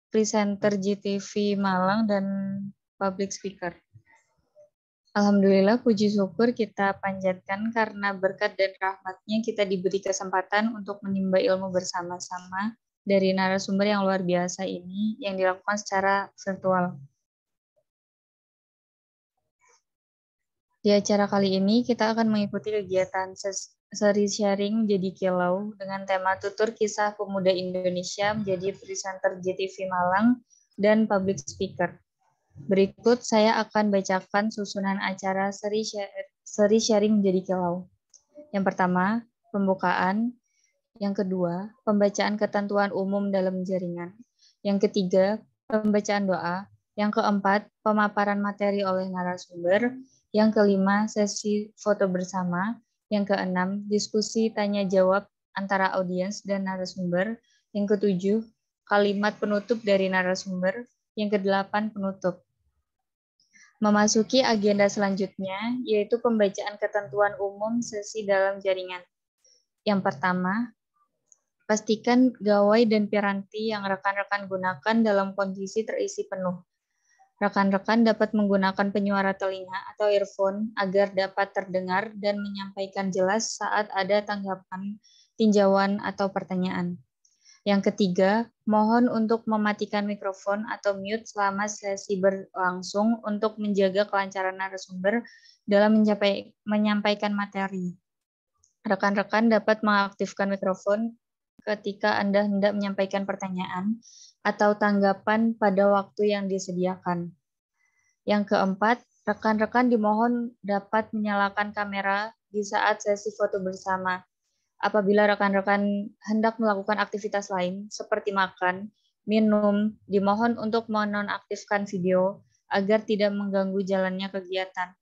presenter GTV Malang, dan public speaker. Alhamdulillah, puji syukur kita panjatkan karena berkat dan rahmatnya kita diberi kesempatan untuk menimba ilmu bersama-sama dari narasumber yang luar biasa ini yang dilakukan secara virtual. Di acara kali ini kita akan mengikuti kegiatan seri sharing menjadi kilau dengan tema tutur kisah pemuda Indonesia menjadi presenter GTV Malang dan public speaker. Berikut saya akan bacakan susunan acara seri sharing menjadi kilau. Yang pertama, pembukaan. Yang kedua, pembacaan ketentuan umum dalam jaringan. Yang ketiga, pembacaan doa. Yang keempat, pemaparan materi oleh narasumber. Yang kelima, sesi foto bersama. Yang keenam, diskusi tanya-jawab antara audiens dan narasumber. Yang ketujuh, kalimat penutup dari narasumber. Yang kedelapan, penutup. Memasuki agenda selanjutnya, yaitu pembacaan ketentuan umum sesi dalam jaringan. Yang pertama, pastikan gawai dan piranti yang rekan-rekan gunakan dalam kondisi terisi penuh. Rekan-rekan dapat menggunakan penyuara telinga atau earphone agar dapat terdengar dan menyampaikan jelas saat ada tanggapan, tinjauan, atau pertanyaan. Yang ketiga, mohon untuk mematikan mikrofon atau mute selama sesi berlangsung untuk menjaga kelancaran narasumber dalam menyampaikan materi. Rekan-rekan dapat mengaktifkan mikrofon ketika Anda hendak menyampaikan pertanyaan atau tanggapan pada waktu yang disediakan. Yang keempat, rekan-rekan dimohon dapat menyalakan kamera di saat sesi foto bersama. Apabila rekan-rekan hendak melakukan aktivitas lain, seperti makan, minum, dimohon untuk menonaktifkan video agar tidak mengganggu jalannya kegiatan.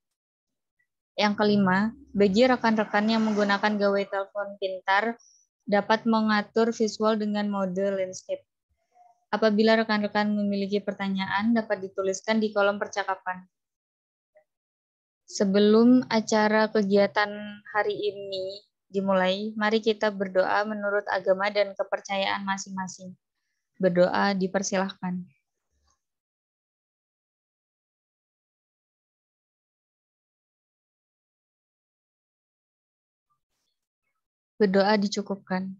Yang kelima, bagi rekan-rekan yang menggunakan gawai telepon pintar, dapat mengatur visual dengan mode landscape. Apabila rekan-rekan memiliki pertanyaan, dapat dituliskan di kolom percakapan. Sebelum acara kegiatan hari ini dimulai, mari kita berdoa menurut agama dan kepercayaan masing-masing. Berdoa dipersilahkan. Berdoa dicukupkan.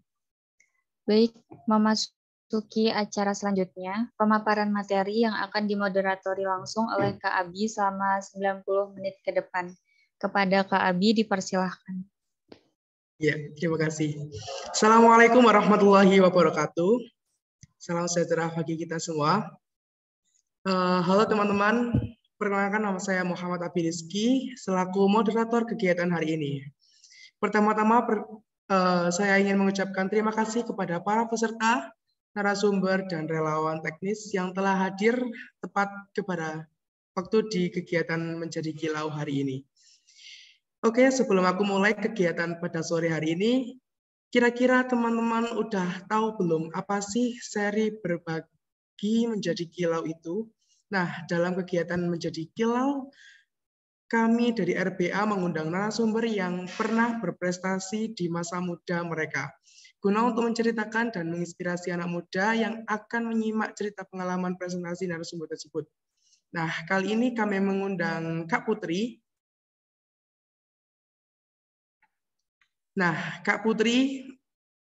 Baik, memasuki acara selanjutnya, pemaparan materi yang akan dimoderatori langsung oleh Kak Abi selama 90 menit ke depan. Kepada Kak Abi dipersilahkan. Ya, terima kasih. Assalamualaikum warahmatullahi wabarakatuh. Salam sejahtera bagi kita semua. Halo teman-teman, perkenalkan nama saya Muhammad Abi Rizky, selaku moderator kegiatan hari ini. Pertama-tama saya ingin mengucapkan terima kasih kepada para peserta, narasumber, dan relawan teknis yang telah hadir tepat kepada waktu di kegiatan Menjadi Kilau hari ini. Oke, sebelum aku mulai kegiatan pada sore hari ini, kira-kira teman-teman udah tahu belum apa sih seri berbagi menjadi kilau itu? Nah, dalam kegiatan Menjadi Kilau, kami dari RBA mengundang narasumber yang pernah berprestasi di masa muda mereka, guna untuk menceritakan dan menginspirasi anak muda yang akan menyimak cerita pengalaman presentasi narasumber tersebut. Nah, kali ini kami mengundang Kak Putri. Nah, Kak Putri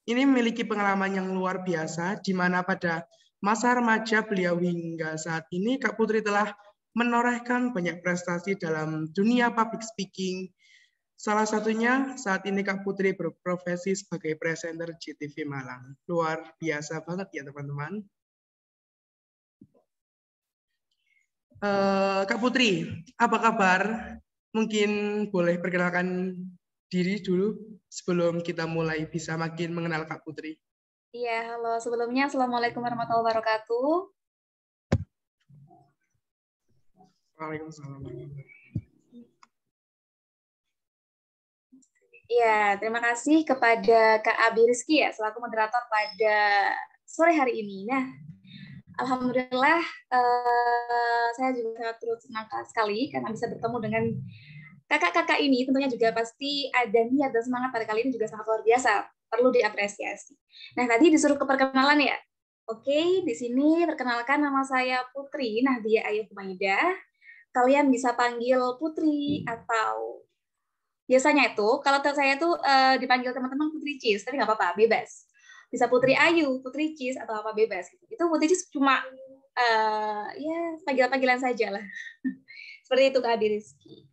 ini memiliki pengalaman yang luar biasa, di mana pada masa remaja beliau hingga saat ini, Kak Putri telah menorehkan banyak prestasi dalam dunia public speaking. Salah satunya saat ini Kak Putri berprofesi sebagai presenter GTV Malang. Luar biasa banget ya teman-teman. Kak Putri, apa kabar? Mungkin boleh perkenalkan diri dulu sebelum kita mulai bisa makin mengenal Kak Putri. Iya, halo. Sebelumnya, Assalamualaikum warahmatullahi wabarakatuh. Waalaikumsalam. Ya, terima kasih kepada Kak Abi Rizky ya, selaku moderator pada sore hari ini. Nah, alhamdulillah saya juga sangat turut senang sekali karena bisa bertemu dengan kakak-kakak ini. Tentunya juga pasti ada niat dan semangat pada kali ini juga sangat luar biasa, perlu diapresiasi. Nah, tadi disuruh keperkenalan ya. Oke, di sini perkenalkan nama saya Putri Nahdia Ayu Humaidah. Kalian bisa panggil Putri atau biasanya itu kalau saya tuh dipanggil teman-teman Putri Cis, tapi nggak apa-apa, bebas. Bisa Putri Ayu, Putri Cis atau apa bebas. Gitu. Itu Putri Cis cuma ya panggilan-panggilan saja lah. Seperti itu Kak Abi Rizky.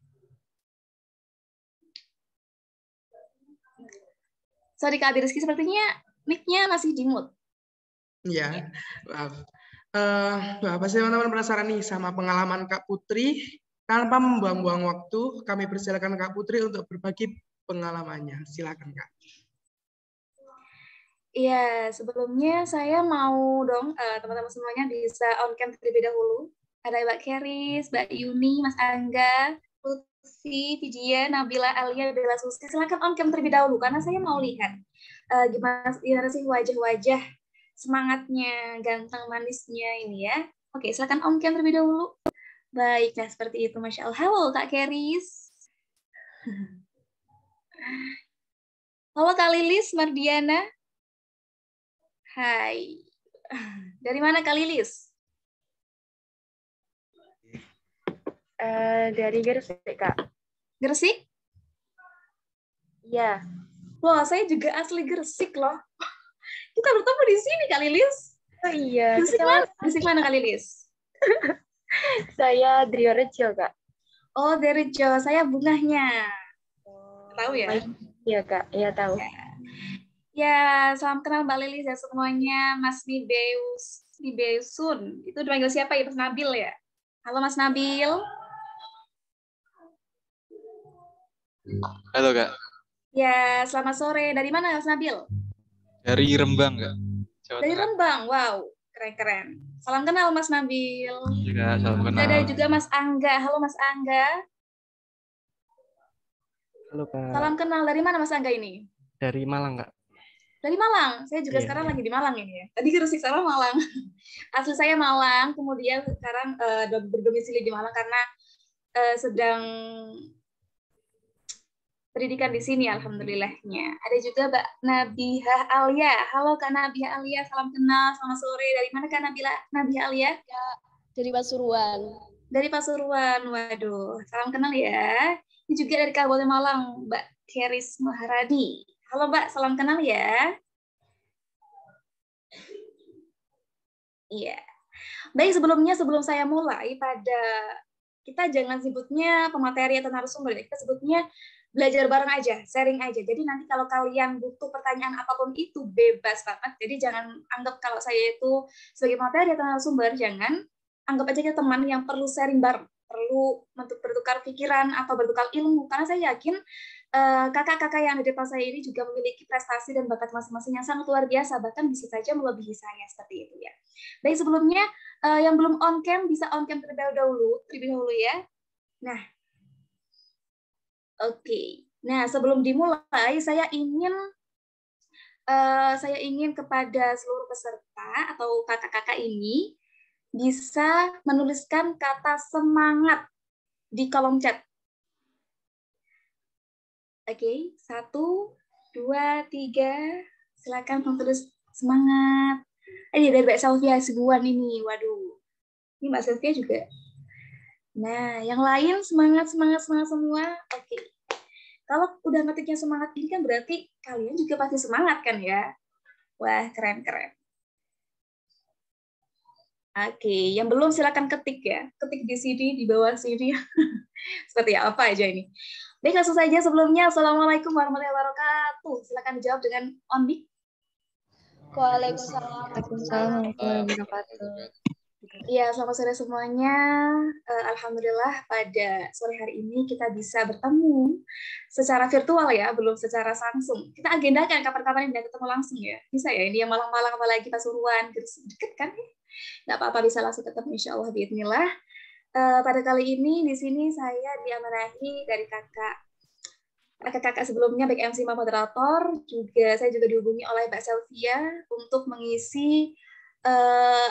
Sorry Kak Abi Rizky, sepertinya mic-nya masih di mute. Iya, maaf. Pasti teman-teman penasaran nih sama pengalaman Kak Putri. Tanpa membuang-buang waktu, kami persilakan Kak Putri untuk berbagi pengalamannya. Silakan Kak. Iya, sebelumnya saya mau dong teman-teman semuanya bisa on cam terlebih dahulu. Ada Mbak Keris, Mbak Yuni, Mas Angga, Lutfi, Vidya, Nabila, Alia, Bella Susi. Silakan on cam terlebih dahulu karena saya mau lihat gimana sih wajah-wajah semangatnya, ganteng manisnya ini ya. Oke, silakan on cam terlebih dahulu. Baik, nah seperti itu. Masya Allah. Halo Kak Keris. Halo Kak Lilis, Mardiana. Hai. Dari mana Kak Lilis? Dari Gresik, Kak. Gresik? Iya. Wah, saya juga asli Gresik loh. Kita bertemu di sini Kak Lilis. Oh iya. Gresik mana Kak Lilis? Saya Driorejo, Kak. Oh, dari Jawa. Saya Bungahnya. Tahu ya? Iya, Kak. Iya, tahu. Ya, salam kenal Mbak Lilis ya semuanya. Mas Nibeusun. Itu dipanggil siapa ya? Mas Nabil ya? Halo Mas Nabil. Halo Kak. Ya, selamat sore. Dari mana Mas Nabil? Dari Rembang Kak. Dari Rembang. Wow, keren-keren. Salam kenal Mas Nabil. Iya Kak, salam kenal. Ada juga Mas Angga. Halo Mas Angga. Halo Kak. Salam kenal. Dari mana Mas Angga ini? Dari Malang Kak. Dari Malang. Saya juga sekarang lagi di Malang ini ya. Tadi Gresik, sekarang Malang. Asli saya Malang, kemudian sekarang berdomisili di Malang karena sedang pendidikan di sini, alhamdulillahnya. Ada juga Mbak Nabiha Alia. Halo Kak Nabiha Alia, salam kenal, selamat sore. Dari mana Kak Nabiha Alia? Ya, dari Pasuruan. Dari Pasuruan, waduh. Salam kenal ya. Ini juga dari Kabupaten Malang, Mbak Keris Maharadi. Halo Mbak, salam kenal ya. Iya. Baik, sebelum saya mulai kita jangan sebutnya pemateri atau narasumber, kita sebutnya belajar bareng aja, sharing aja. Jadi nanti kalau kalian butuh pertanyaan apapun itu bebas banget. Jadi jangan anggap kalau saya itu sebagai pemateri atau narasumber, jangan anggap aja kita teman yang perlu sharing bareng, perlu untuk bertukar pikiran atau bertukar ilmu. Karena saya yakin kakak-kakak yang ada di depan saya ini juga memiliki prestasi dan bakat masing-masing yang sangat luar biasa, bahkan bisa saja melebihi saya seperti itu ya. Baik, sebelumnya yang belum on cam bisa on cam terlebih dahulu ya. Nah, oke. Nah, sebelum dimulai saya ingin kepada seluruh peserta atau kakak-kakak ini bisa menuliskan kata semangat di kolom chat. Oke, 1, 2, 3. Silakan menulis semangat. Dari Mbak Sylvia Hasibuan ini. Waduh. Ini Mbak Sylvia juga. Nah, yang lain semangat semua. Oke. Kalau udah ngetiknya semangat ini kan berarti kalian juga pasti semangat kan ya? Wah, keren. Oke, yang belum silakan ketik ya. Ketik di sini, di bawah sini. Seperti apa aja ini. Baik, langsung saja sebelumnya. Assalamualaikum warahmatullahi wabarakatuh. Silakan dijawab dengan on mic. Waalaikumsalam. Waalaikumsalam warahmatullahi wabarakatuh. Iya, selamat sore semuanya. Alhamdulillah pada sore hari ini kita bisa bertemu secara virtual ya, belum secara langsung. Kita agendakan kapan-kapan ini ketemu langsung ya. Bisa ya, ini yang Malang-Malang apalagi Pasuruan, deket kan ya. Nggak apa-apa, bisa langsung ketemu insya Allah biidznillah. Pada kali ini di sini saya diamanahi dari kakak-kakak sebelumnya, baik MC maupun moderator, saya juga dihubungi oleh Mbak Sylvia untuk mengisi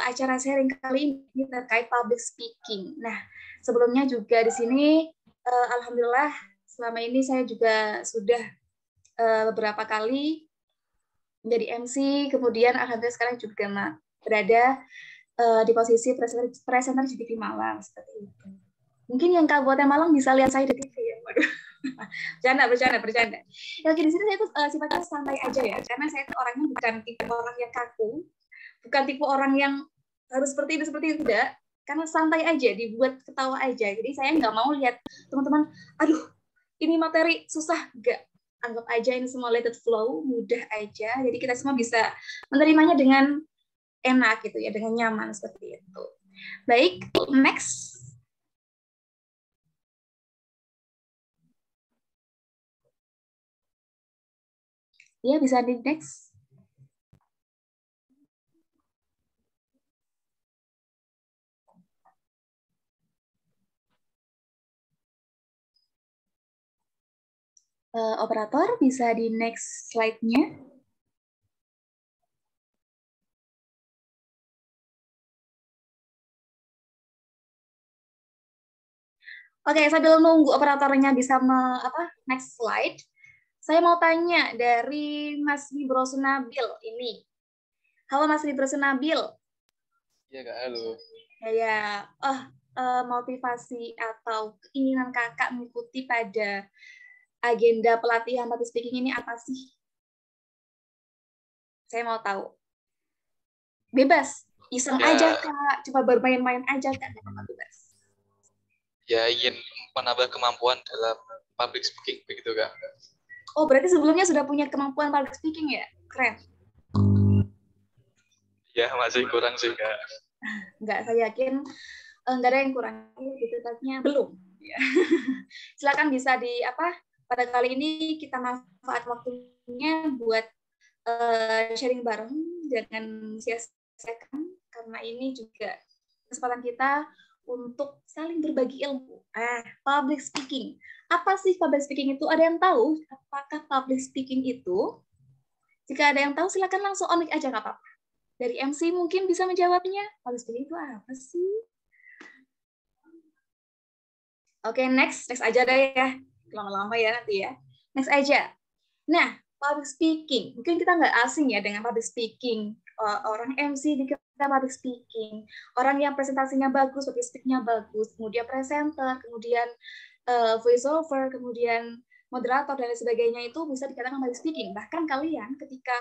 acara sharing kali ini terkait public speaking. Nah, sebelumnya juga di sini alhamdulillah selama ini saya juga sudah beberapa kali menjadi MC, kemudian alhamdulillah sekarang juga berada di posisi presenter GTV Malang seperti itu. Mungkin yang Kabupaten Malang bisa lihat saya di TV ya. Waduh. Bercanda. Ya, oke, di sini saya tuh sifatnya santai aja ya, karena saya tuh orangnya bukan tipe orang yang kaku, bukan tipe orang yang harus seperti itu tidak, karena santai aja, dibuat ketawa aja. Jadi saya nggak mau lihat teman-teman, aduh, ini materi susah, nggak. Anggap aja ini semua let it flow, mudah aja. Jadi kita semua bisa menerimanya dengan enak gitu ya, dengan nyaman seperti itu. Baik, next. Ya, bisa di next. Operator, bisa di next slide-nya. Oke, sambil nunggu operatornya bisa next slide, saya mau tanya dari Mas Libro Sunabil ini. Halo Mas Libro Sunabil. Iya Kak, halo. Ya, motivasi atau keinginan kakak mengikuti pada agenda pelatihan public speaking ini apa sih? Saya mau tahu. Bebas, iseng aja Kak, coba bermain-main aja Kak, bebas. Ya, ingin menambah kemampuan dalam public speaking, begitu Kak. Oh, berarti sebelumnya sudah punya kemampuan public speaking ya? Keren. Ya, masih kurang sih Kak. Enggak, saya yakin enggak ada yang kurang. Gitu tadinya belum. Ya. Silakan bisa pada kali ini kita manfaat waktunya buat sharing bareng, jangan sia-siakan, karena ini juga kesempatan kita untuk saling berbagi ilmu. Public speaking. Apa sih public speaking itu? Ada yang tahu? Apakah public speaking itu? Jika ada yang tahu, silakan langsung on mic aja, nggak apa-apa. Dari MC mungkin bisa menjawabnya. Public speaking itu apa sih? Oke, next aja deh ya. Lama-lama ya nanti ya. Next aja. Nah, public speaking. Mungkin kita nggak asing ya dengan public speaking. Orang MC dikira public speaking. Orang yang presentasinya bagus, public speaking-nya bagus. Kemudian presenter, kemudian voice over, kemudian moderator, dan lain sebagainya itu bisa dikatakan public speaking. Bahkan kalian ketika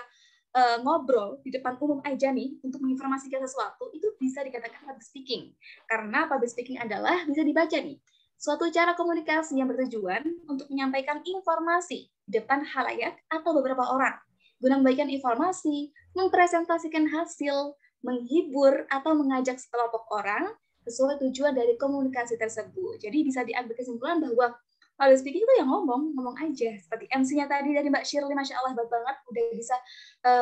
ngobrol di depan umum aja nih, untuk menginformasikan sesuatu, itu bisa dikatakan public speaking. Karena public speaking adalah bisa dibaca nih. Suatu cara komunikasi yang bertujuan untuk menyampaikan informasi di depan halayak atau beberapa orang, guna membagikan informasi, mempresentasikan hasil, menghibur, atau mengajak sekelompok orang sesuai tujuan dari komunikasi tersebut. Jadi bisa diambil kesimpulan bahwa public speaking itu yang ngomong aja. Seperti MC-nya tadi dari Mbak Shirley, Masya Allah, hebat banget, udah bisa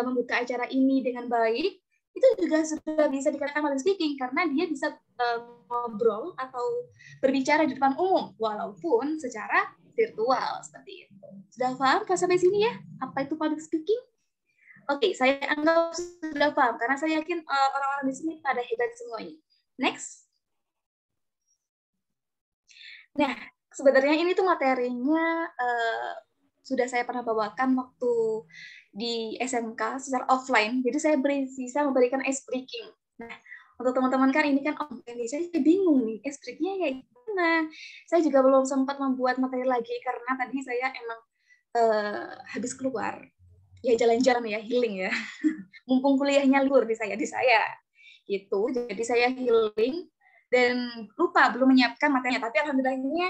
membuka acara ini dengan baik. Itu juga sudah bisa dikatakan public speaking karena dia bisa ngobrol atau berbicara di depan umum walaupun secara virtual seperti itu. Sudah paham sampai sini ya? Apa itu public speaking? Oke, saya anggap sudah paham karena saya yakin orang-orang di sini pada hebat semuanya. Next. Nah, sebenarnya ini tuh materinya sudah saya pernah bawakan waktu di SMK secara offline, jadi saya bisa memberikan ice breaking. Nah, untuk teman-teman kan ini kan saya bingung nih, ice breakingnya kayak gimana. Saya juga belum sempat membuat materi lagi karena tadi saya emang habis keluar, ya jalan-jalan ya, healing ya. Mumpung kuliahnya libur di saya gitu, jadi saya healing dan lupa belum menyiapkan materinya, tapi alhamdulillahnya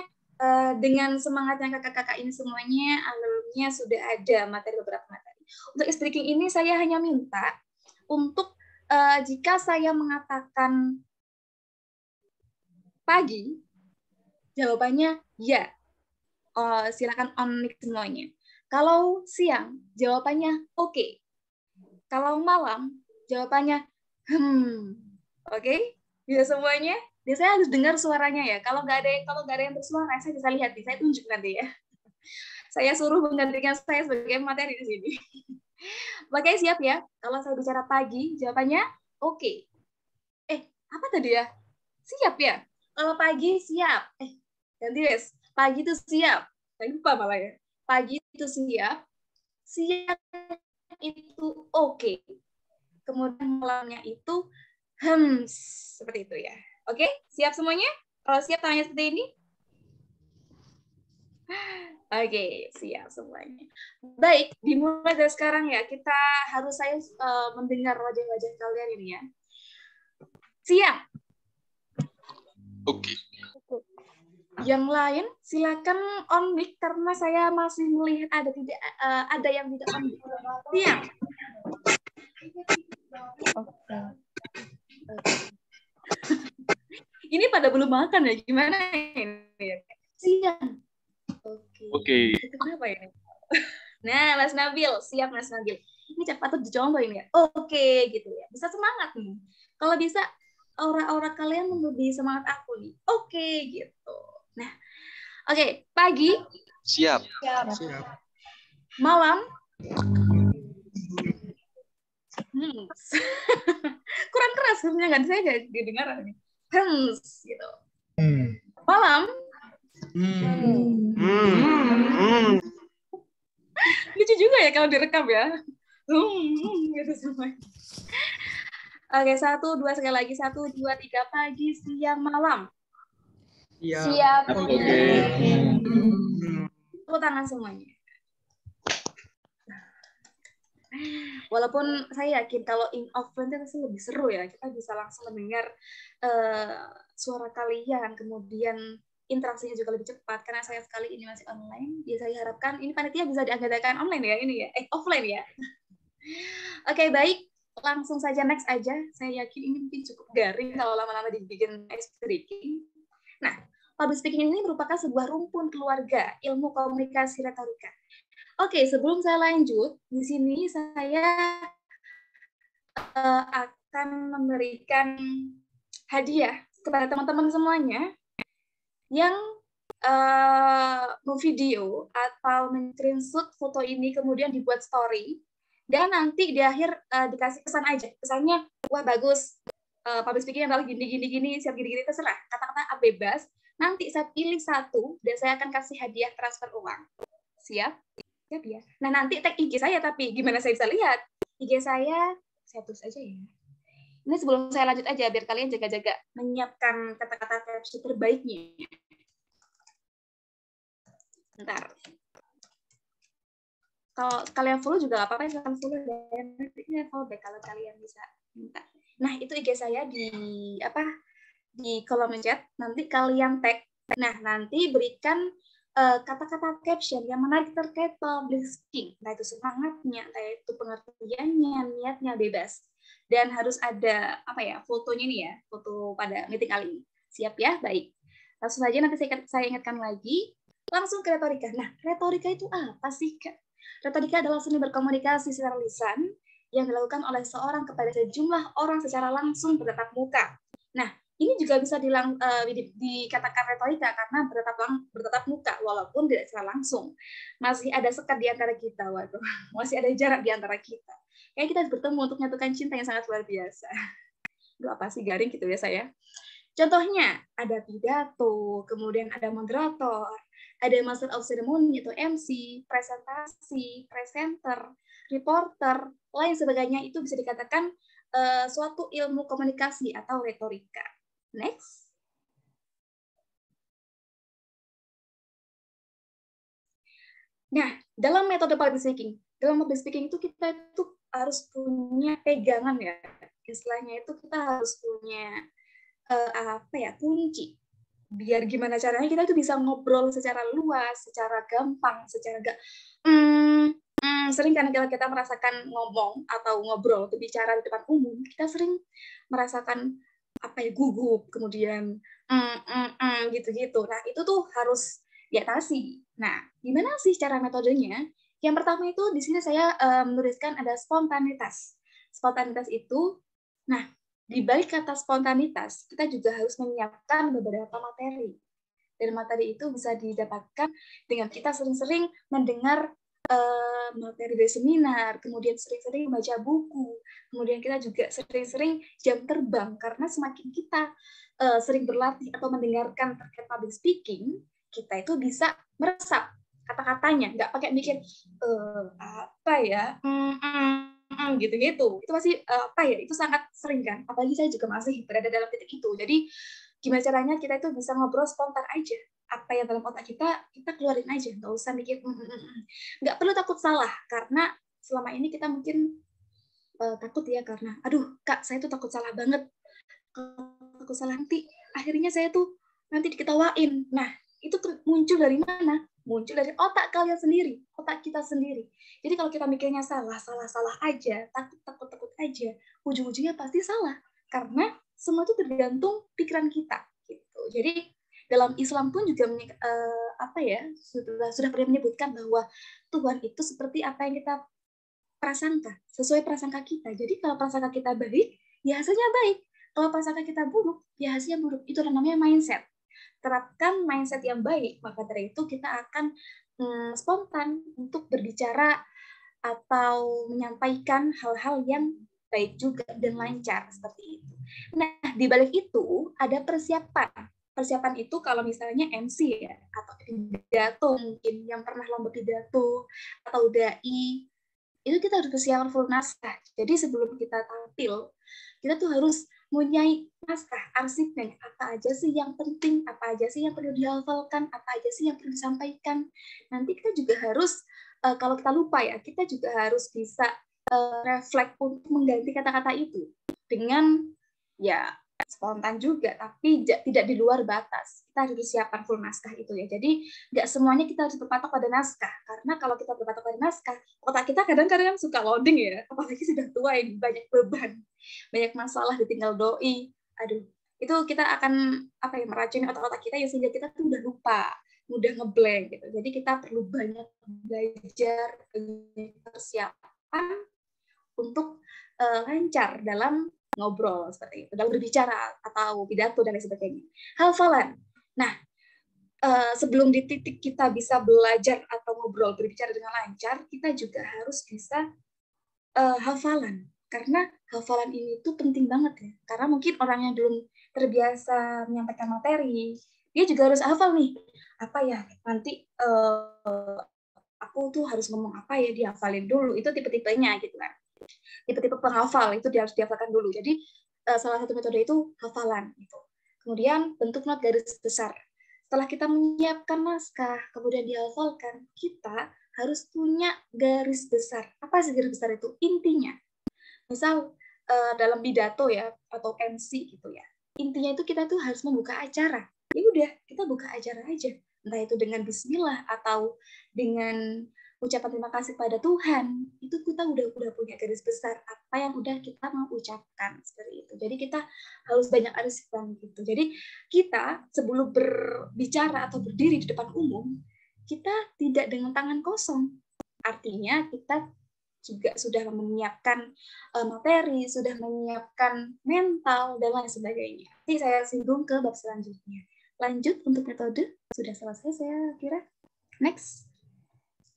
dengan semangatnya kakak-kakak ini semuanya, alhamdulillah sudah ada beberapa materi. Untuk ice breaking ini saya hanya minta untuk jika saya mengatakan pagi, jawabannya ya. Silakan on mic semuanya. Kalau siang, jawabannya oke. Kalau malam, jawabannya oke? Bisa semuanya? Saya harus dengar suaranya ya. Kalau nggak ada yang bersuara, saya bisa lihat nih. Saya tunjuk nanti ya. Saya suruh menggantikan saya sebagai materi di sini. Oke, siap ya? Kalau saya bicara pagi, jawabannya oke. Apa tadi ya? Siap ya? Kalau pagi siap. Ganti wes. Pagi itu siap. Saya lupa malah ya. Pagi itu siap. Siap itu oke. kemudian malamnya itu hems, seperti itu ya. Oke, siap semuanya? Kalau siap tanya seperti ini? Oke, siap semuanya. Baik, dimulai dari sekarang ya. Saya mendengar wajah-wajah kalian ini ya. Siap. Oke. Yang lain silakan on mic karena saya masih melihat ada yang tidak on mic. Siap. Oke. Ini pada belum makan ya? Gimana ini? Siap. Oke. Itu kenapa ini? Nah, Mas Nabil, siap Mas Nabil. Ini cepat tuh dicontoh ini ya. Oke, gitu ya. Bisa semangat nih. Kalau bisa aura-aura kalian lebih semangat aku nih. Oke, gitu. Nah, oke, pagi. Siap. Siap. Malam. Kurang keras sebenarnya nggak, saya nggak didengar nih. Gitu. Malam. Lucu juga ya kalau direkam ya. Gitu semua. Oke, 1, 2 sekali lagi. 1, 2, 3 pagi, siang, malam. Siap. Oke. Tepuk tangan semuanya. Walaupun saya yakin kalau in offline itu lebih seru ya, kita bisa langsung mendengar suara kalian, kemudian interaksinya juga lebih cepat karena saya sekali ini masih online. Ya saya harapkan ini panitia bisa diadakan online ya ini ya, offline ya. Oke, baik, langsung saja next aja. Saya yakin ini mungkin cukup garing kalau lama-lama dibikin ice breaking. Nah, public speaking ini merupakan sebuah rumpun keluarga ilmu komunikasi retorika. Oke, sebelum saya lanjut, di sini saya akan memberikan hadiah kepada teman-teman semuanya yang memvideo atau men-screenshot foto ini kemudian dibuat story dan nanti di akhir dikasih pesan aja. Pesannya, wah bagus, public speaking adalah gini, siap gini-gini, terserah. Kata-kata bebas. Nanti saya pilih satu dan saya akan kasih hadiah transfer uang. Siap? Siap ya. Nah, nanti tag IG saya, tapi gimana saya bisa lihat? IG saya tulis aja ya. Ini sebelum saya lanjut aja, biar kalian jaga-jaga menyiapkan kata-kata caption terbaiknya. Bentar. Kalau kalian follow juga apa-apa, silahkan follow dan nanti follow back kalau kalian bisa minta. Nah, itu IG saya di kolom chat. Nanti kalian tag. Nah, nanti berikan kata-kata caption yang menarik terkait public speaking, entah itu semangatnya, entah itu pengertiannya, niatnya bebas, dan harus ada fotonya nih ya, foto pada meeting kali ini. Siap ya, baik. Langsung saja nanti saya ingatkan lagi, langsung ke retorika. Nah, retorika itu apa sih, Kak? Retorika adalah seni berkomunikasi secara lisan yang dilakukan oleh seorang kepada sejumlah orang secara langsung bertatap muka. Nah, ini juga bisa dikatakan retorika karena bertatap muka walaupun tidak secara langsung. Masih ada sekat di antara kita, waduh. Masih ada jarak di antara kita. Kayak kita harus bertemu untuk menyatukan cinta yang sangat luar biasa. Duh, apa sih garing gitu ya saya. Contohnya, ada pidato, kemudian ada moderator, ada master of ceremony atau MC, presentasi, presenter, reporter, lain sebagainya. Itu bisa dikatakan suatu ilmu komunikasi atau retorika. Next. Nah, dalam metode public speaking itu kita itu harus punya pegangan ya. Istilahnya itu kita harus punya kunci. Biar gimana caranya kita itu bisa ngobrol secara luas, secara gampang, secara sering kan kalau kita merasakan ngomong atau ngobrol, berbicara di depan umum, kita sering merasakan gugup, kemudian gitu-gitu. Nah, itu tuh harus diatasi. Nah, gimana sih cara metodenya? Yang pertama itu di sini saya menuliskan ada spontanitas. Spontanitas itu, nah, di balik kata spontanitas, kita juga harus menyiapkan beberapa materi. Dan materi itu bisa didapatkan dengan kita sering-sering mendengar materi dari seminar, kemudian sering-sering baca buku, kemudian kita juga sering-sering jam terbang, karena semakin kita sering berlatih atau mendengarkan terkait public speaking, kita itu bisa meresap kata-katanya, nggak pakai mikir gitu-gitu. Itu pasti itu sangat sering kan. Apalagi saya juga masih berada dalam titik itu. Jadi gimana caranya kita itu bisa ngobrol spontan aja. Apa yang dalam otak kita keluarin aja. Nggak usah mikir, nggak perlu takut salah. Karena selama ini kita mungkin takut ya karena, aduh Kak, saya tuh takut salah banget. Takut salah nanti. Akhirnya saya tuh nanti diketawain. Nah, itu muncul dari mana? Muncul dari otak kalian sendiri, otak kita sendiri. Jadi kalau kita mikirnya salah aja, takut aja, ujung-ujungnya pasti salah. Karena semua itu tergantung pikiran kita. Gitu. Jadi dalam Islam pun juga sudah pernah menyebutkan bahwa Tuhan itu seperti apa yang kita prasangka, sesuai prasangka kita. Jadi kalau prasangka kita baik, ya hasilnya baik. Kalau prasangka kita buruk, ya hasilnya buruk. Itu namanya mindset. Terapkan mindset yang baik, maka dari itu kita akan spontan untuk berbicara atau menyampaikan hal-hal yang baik juga dan lancar seperti itu. Nah, di balik itu ada persiapan. Persiapan itu kalau misalnya MC ya, atau pidato mungkin yang pernah lomba pidato atau dai, itu kita harus persiapan full naskah. Jadi sebelum kita tampil, kita tuh harus mempunyai naskah, arsipnya, apa aja sih yang penting, apa aja sih yang perlu dihafalkan, apa aja sih yang perlu disampaikan. Nanti kita juga harus, kalau kita lupa ya, kita juga harus bisa refleks untuk mengganti kata-kata itu dengan ya spontan juga, tapi tidak di luar batas. Kita harus siapkan full naskah itu ya. Jadi nggak semuanya kita harus berpatok pada naskah, karena kalau kita berpatok pada naskah, otak kita kadang-kadang suka loading ya, apalagi sudah tua ini, banyak beban, banyak masalah, ditinggal doi. Aduh, itu kita akan meracuni otak-otak kita ya, sehingga kita tuh udah lupa, mudah ngeblank gitu. Jadi kita perlu banyak belajar, persiapan untuk lancar dalam ngobrol seperti itu, dalam berbicara atau pidato dan lain sebagainya. Hafalan. Nah, sebelum di titik kita bisa belajar atau ngobrol berbicara dengan lancar, kita juga harus bisa hafalan. Karena hafalan ini tuh penting banget ya. Karena mungkin orang yang belum terbiasa menyampaikan materi, dia juga harus hafal nih. Apa ya, nanti aku tuh harus ngomong apa ya, dihafalin dulu. Itu tipe-tipenya gitu kan. Tipe-tipe penghafal itu harus dihafalkan dulu. Jadi salah satu metode itu hafalan. Gitu. Kemudian bentuk not garis besar. Setelah kita menyiapkan naskah, kemudian dihafalkan, kita harus punya garis besar. Apa sih garis besar itu? Intinya. Misal dalam pidato ya, atau MC gitu ya. Intinya itu kita tuh harus membuka acara. Ya udah, kita buka acara aja. Entah itu dengan bismillah atau dengan ucapan terima kasih pada Tuhan, itu kita udah punya garis besar apa yang udah kita mau ucapkan seperti itu. Jadi kita harus banyak arsipan gitu. Jadi kita sebelum berbicara atau berdiri di depan umum, kita tidak dengan tangan kosong. Artinya kita juga sudah menyiapkan materi, sudah menyiapkan mental dan lain sebagainya. Nanti saya singgung ke bab selanjutnya. Lanjut untuk metode sudah selesai saya kira. Next.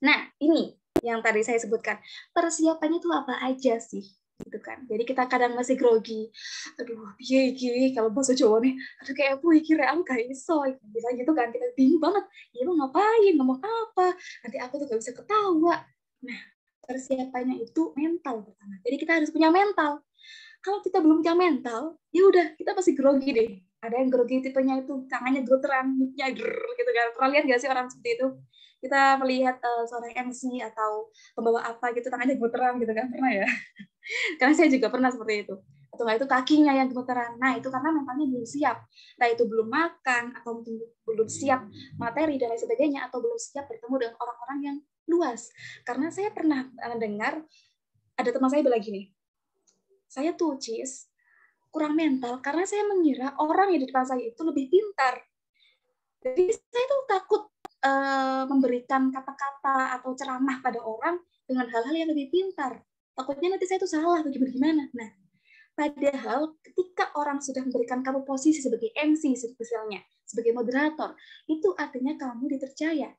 Nah, ini yang tadi saya sebutkan. Persiapannya itu apa aja sih? Gitu kan. Jadi kita kadang masih grogi. Aduh, piye iki kalau bahasa Jawa nih. Aduh kayak aku kira aku gak iso. Bisa gitu kan. Kita bingung banget. Ya lu ngapain? Ngomong apa? Nanti aku tuh gak bisa ketawa. Nah, persiapannya itu mental pertama. Jadi kita harus punya mental. Kalau kita belum punya mental, ya udah kita masih grogi deh. Ada yang grogi tipenya itu tangannya gemeteran, mic-nya gitu kan. Pernah lihat gak sih orang seperti itu? Kita melihat seorang MC atau pembawa apa gitu tangannya gemeteran gitu kan, pernah ya? Karena saya juga pernah seperti itu. Atau nggak itu kakinya yang gemeteran. Nah itu karena mentalnya belum siap. Nah itu belum makan atau mungkin belum siap materi dan lain sebagainya, atau belum siap bertemu dengan orang-orang yang luas. Karena saya pernah dengar ada teman saya bilang gini, saya tuh kurang mental karena saya mengira orang yang di depan saya itu lebih pintar. Jadi saya tuh takut memberikan kata-kata atau ceramah pada orang dengan hal-hal yang lebih pintar. Takutnya nanti saya itu salah bagaimana. Nah, padahal ketika orang sudah memberikan kamu posisi sebagai MC misalnya, sebagai moderator, itu artinya kamu dipercaya.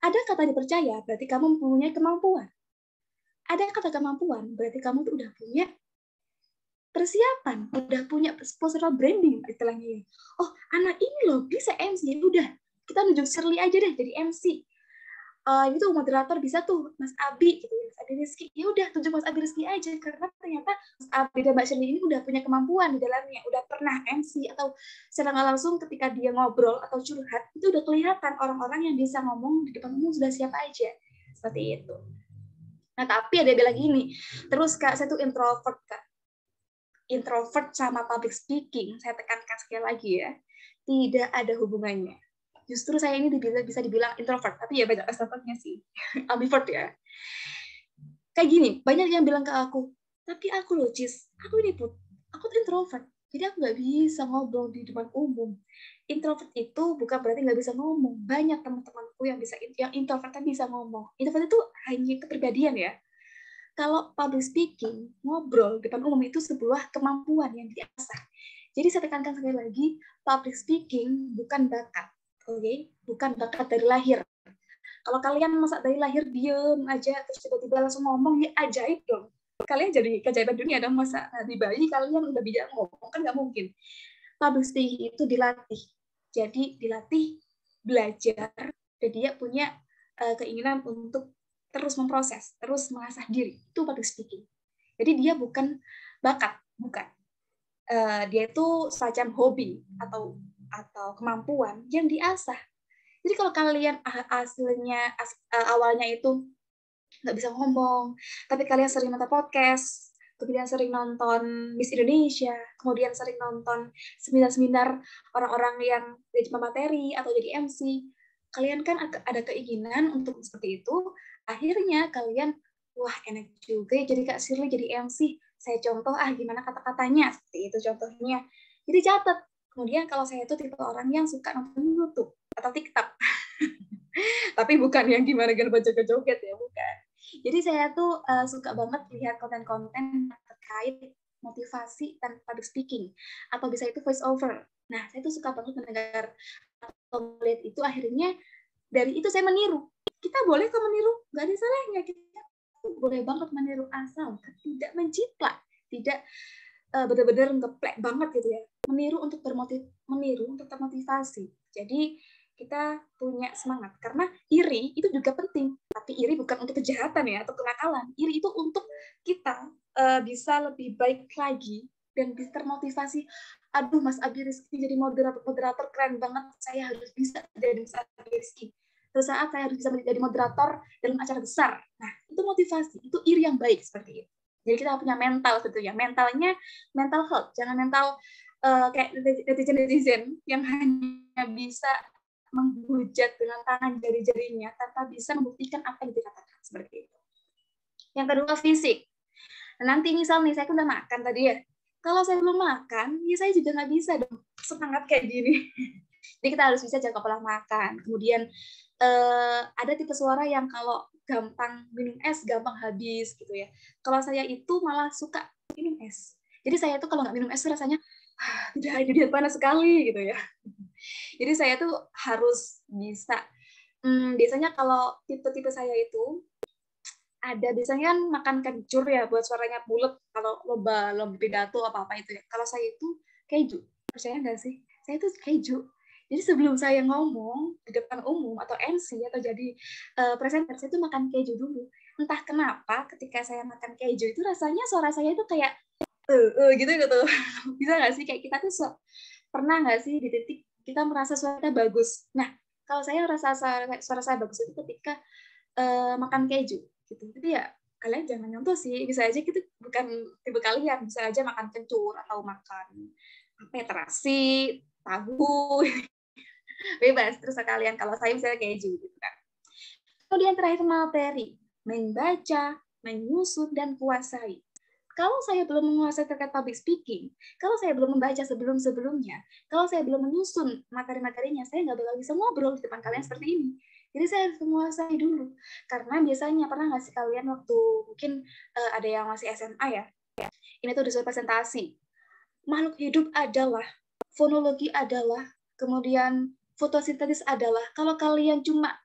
Ada kata dipercaya, berarti kamu mempunyai kemampuan. Ada kata kemampuan, berarti kamu tuh udah punya persiapan, udah punya personal branding istilahnya. Oh, anak ini loh bisa MC, udah kita nunjuk Shirley aja deh jadi MC. itu moderator bisa tuh Mas Abi gitu, Mas Abi Rizky, ya udah tunjuk Mas Abi Rizky aja, karena ternyata Mas Abi dan Mbak Shirley ini udah punya kemampuan di dalamnya, udah pernah MC atau secara nggak langsung ketika dia ngobrol atau curhat itu udah kelihatan orang-orang yang bisa ngomong di depan umum sudah siap aja, seperti itu. Nah tapi ada yang bilang gini, terus Kak saya tuh introvert Kak, introvert sama public speaking, saya tekankan sekali lagi ya, tidak ada hubungannya. Justru saya ini bisa dibilang introvert, tapi ya banyak extrovertnya sih. Ambivert ya. Kayak gini, banyak yang bilang ke aku, tapi aku loh, Cis, aku tuh introvert. Jadi aku nggak bisa ngobrol di depan umum. Introvert itu bukan berarti nggak bisa ngomong. Banyak teman-temanku yang introvert tapi bisa ngomong. Introvert itu hanya kepribadian ya. Kalau public speaking, ngobrol di depan umum itu sebuah kemampuan yang diasah. Jadi saya tekankan sekali lagi, public speaking bukan bakat. Oke, bukan bakat dari lahir. Kalau kalian masa dari lahir diem aja terus tiba-tiba langsung ngomong, ya ajaib dong. Kalian jadi keajaiban dunia dong, masa di bayi kalian udah bisa ngomong, kan nggak mungkin. Public speaking itu dilatih. Jadi dilatih, belajar, dan dia punya keinginan untuk terus memproses, terus mengasah diri. Itu public speaking. Jadi dia bukan bakat, bukan. Dia itu semacam hobi atau kemampuan yang diasah. Jadi kalau kalian awalnya itu nggak bisa ngomong, tapi kalian sering nonton podcast, kemudian sering nonton Miss Indonesia, kemudian sering nonton seminar-seminar orang-orang yang jadi pemateri atau jadi MC, kalian kan ada keinginan untuk seperti itu, akhirnya kalian, wah enak juga ya jadi Kak Shirley jadi MC, saya contoh gimana kata-katanya, seperti itu contohnya. Jadi catat. Kemudian kalau saya itu tipe orang yang suka nonton YouTube atau TikTok. Tapi bukan yang gimana joget-joget ya, bukan. Jadi saya tuh suka banget lihat konten-konten terkait motivasi dan public speaking. Atau bisa itu voice over. Nah, saya tuh suka banget mendengar atau melihat itu, akhirnya dari itu saya meniru. Kita boleh kok meniru, nggak ada salahnya. Kita boleh banget meniru asal tidak menciplak, tidak benar-benar ngeplek banget gitu ya. Meniru untuk termotivasi. Jadi kita punya semangat, karena iri itu juga penting, tapi iri bukan untuk kejahatan ya atau kenakalan. Iri itu untuk kita bisa lebih baik lagi dan bisa termotivasi. Aduh, Mas Abi Rizky jadi moderator keren banget, saya harus bisa jadi Mas Abi Rizky. Suatu saat saya harus bisa menjadi moderator dalam acara besar. Nah, itu motivasi, itu iri yang baik seperti itu. Jadi kita punya mental sebetulnya. Mentalnya mental health, jangan mental kayak netizen yang hanya bisa menghujat dengan tangan jari-jarinya tanpa bisa membuktikan apa yang dikatakan, seperti itu. Yang kedua, fisik. Nanti misal nih saya udah makan tadi ya. Kalau saya belum makan, ya saya juga nggak bisa dong semangat kayak gini. Jadi kita harus bisa jaga pola makan. Kemudian ada tipe suara yang kalau gampang minum es gampang habis gitu ya. Kalau saya itu malah suka minum es. Jadi saya tuh kalau nggak minum es rasanya tidak panas sekali gitu ya. Jadi saya tuh harus bisa. Biasanya kalau tipe-tipe saya itu ada biasanya kan makan kencur ya buat suaranya bulat kalau lomba pidato apa itu ya. Kalau saya itu keju. Percaya nggak sih? Saya itu keju. Jadi sebelum saya ngomong di depan umum atau MC atau jadi presenter, saya itu makan keju dulu. Entah kenapa ketika saya makan keju itu rasanya suara saya itu kayak gitu. Bisa nggak sih? Kayak kita tuh pernah nggak sih di titik kita merasa suara kita bagus. Nah, kalau saya merasa suara saya bagus itu ketika makan keju gitu. Tapi ya kalian jangan nyontoh sih, bisa aja gitu bukan tipe kalian, bisa aja makan kencur atau makan terasi, tahu, bebas terus kalian. Kalau saya misalnya keju gitu kan. Kemudian terakhir materi, membaca, menyusun dan kuasai. Kalau saya belum menguasai terkait public speaking, kalau saya belum membaca sebelum-sebelumnya, kalau saya belum menyusun materi-materinya, saya nggak bakal bisa ngobrol di depan kalian seperti ini. Jadi saya harus menguasai dulu. Karena biasanya, pernah nggak sih kalian waktu mungkin ada yang masih SMA ya, ini tuh disuruh presentasi. Makhluk hidup adalah, fonologi adalah, kemudian fotosintesis adalah, kalau kalian cuma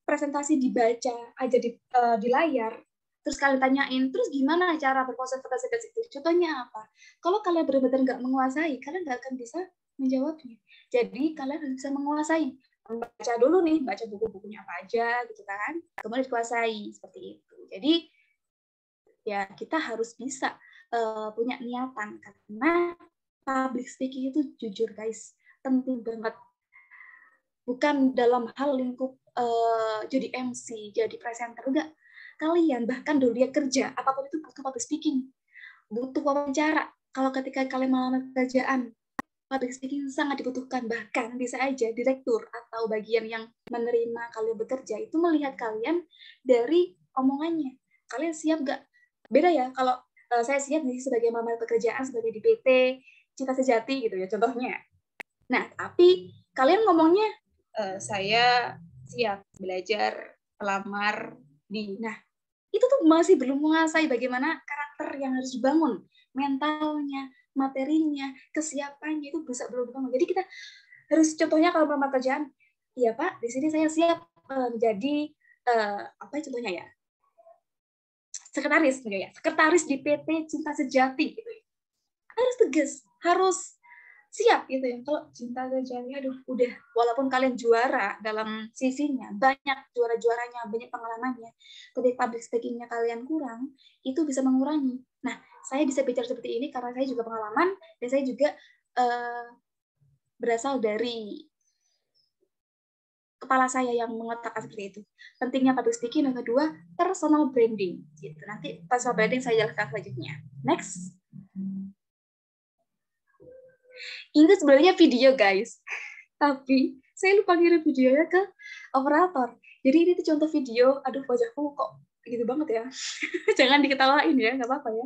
presentasi dibaca aja di layar, terus kalian tanyain, terus gimana cara berkonsentrasi itu? Contohnya apa? Kalau kalian benar-benar nggak menguasai, kalian nggak akan bisa menjawabnya. Jadi kalian harus bisa menguasai baca dulu nih, baca buku-bukunya apa aja gitu kan, kemudian dikuasai seperti itu. Jadi ya kita harus bisa punya niatan, karena public speaking itu jujur guys penting banget, bukan dalam hal lingkup jadi MC, jadi presenter, enggak. Kalian bahkan dunia kerja apapun itu butuh public speaking, butuh wawancara. Kalau ketika kalian melamar pekerjaan, public speaking sangat dibutuhkan. Bahkan bisa aja direktur atau bagian yang menerima kalian bekerja itu melihat kalian dari omongannya. Kalian siap gak? Beda ya, kalau saya siap nih sebagai melamar pekerjaan, sebagai di PT Cinta Sejati gitu ya contohnya. Nah, tapi kalian ngomongnya, saya siap belajar, pelamar di... Nah, itu tuh masih belum menguasai bagaimana karakter yang harus dibangun, mentalnya, materinya, kesiapannya itu bisa belum dibangun. Jadi kita harus, contohnya kalau melamar kerjaan, iya Pak, di sini saya siap menjadi apa contohnya ya, sekretaris di PT Cinta Sejati gitu. Harus tegas, harus siap gitu ya. Kalau Cinta Sejati, aduh udah, walaupun kalian juara dalam CV-nya, banyak juara-juaranya, banyak pengalamannya, tapi public speaking-nya kalian kurang, itu bisa mengurangi. Nah, saya bisa bicara seperti ini karena saya juga pengalaman, dan saya juga berasal dari kepala saya yang mengatakan seperti itu. Pentingnya public speaking, yang kedua, personal branding. Gitu. Nanti personal branding saya jelaskan selanjutnya. Next. Ini sebenarnya video guys, tapi saya lupa ngirim videonya ke operator. Jadi ini tuh contoh video, aduh wajahku kok gitu banget ya. Jangan diketawain ya, nggak apa-apa ya.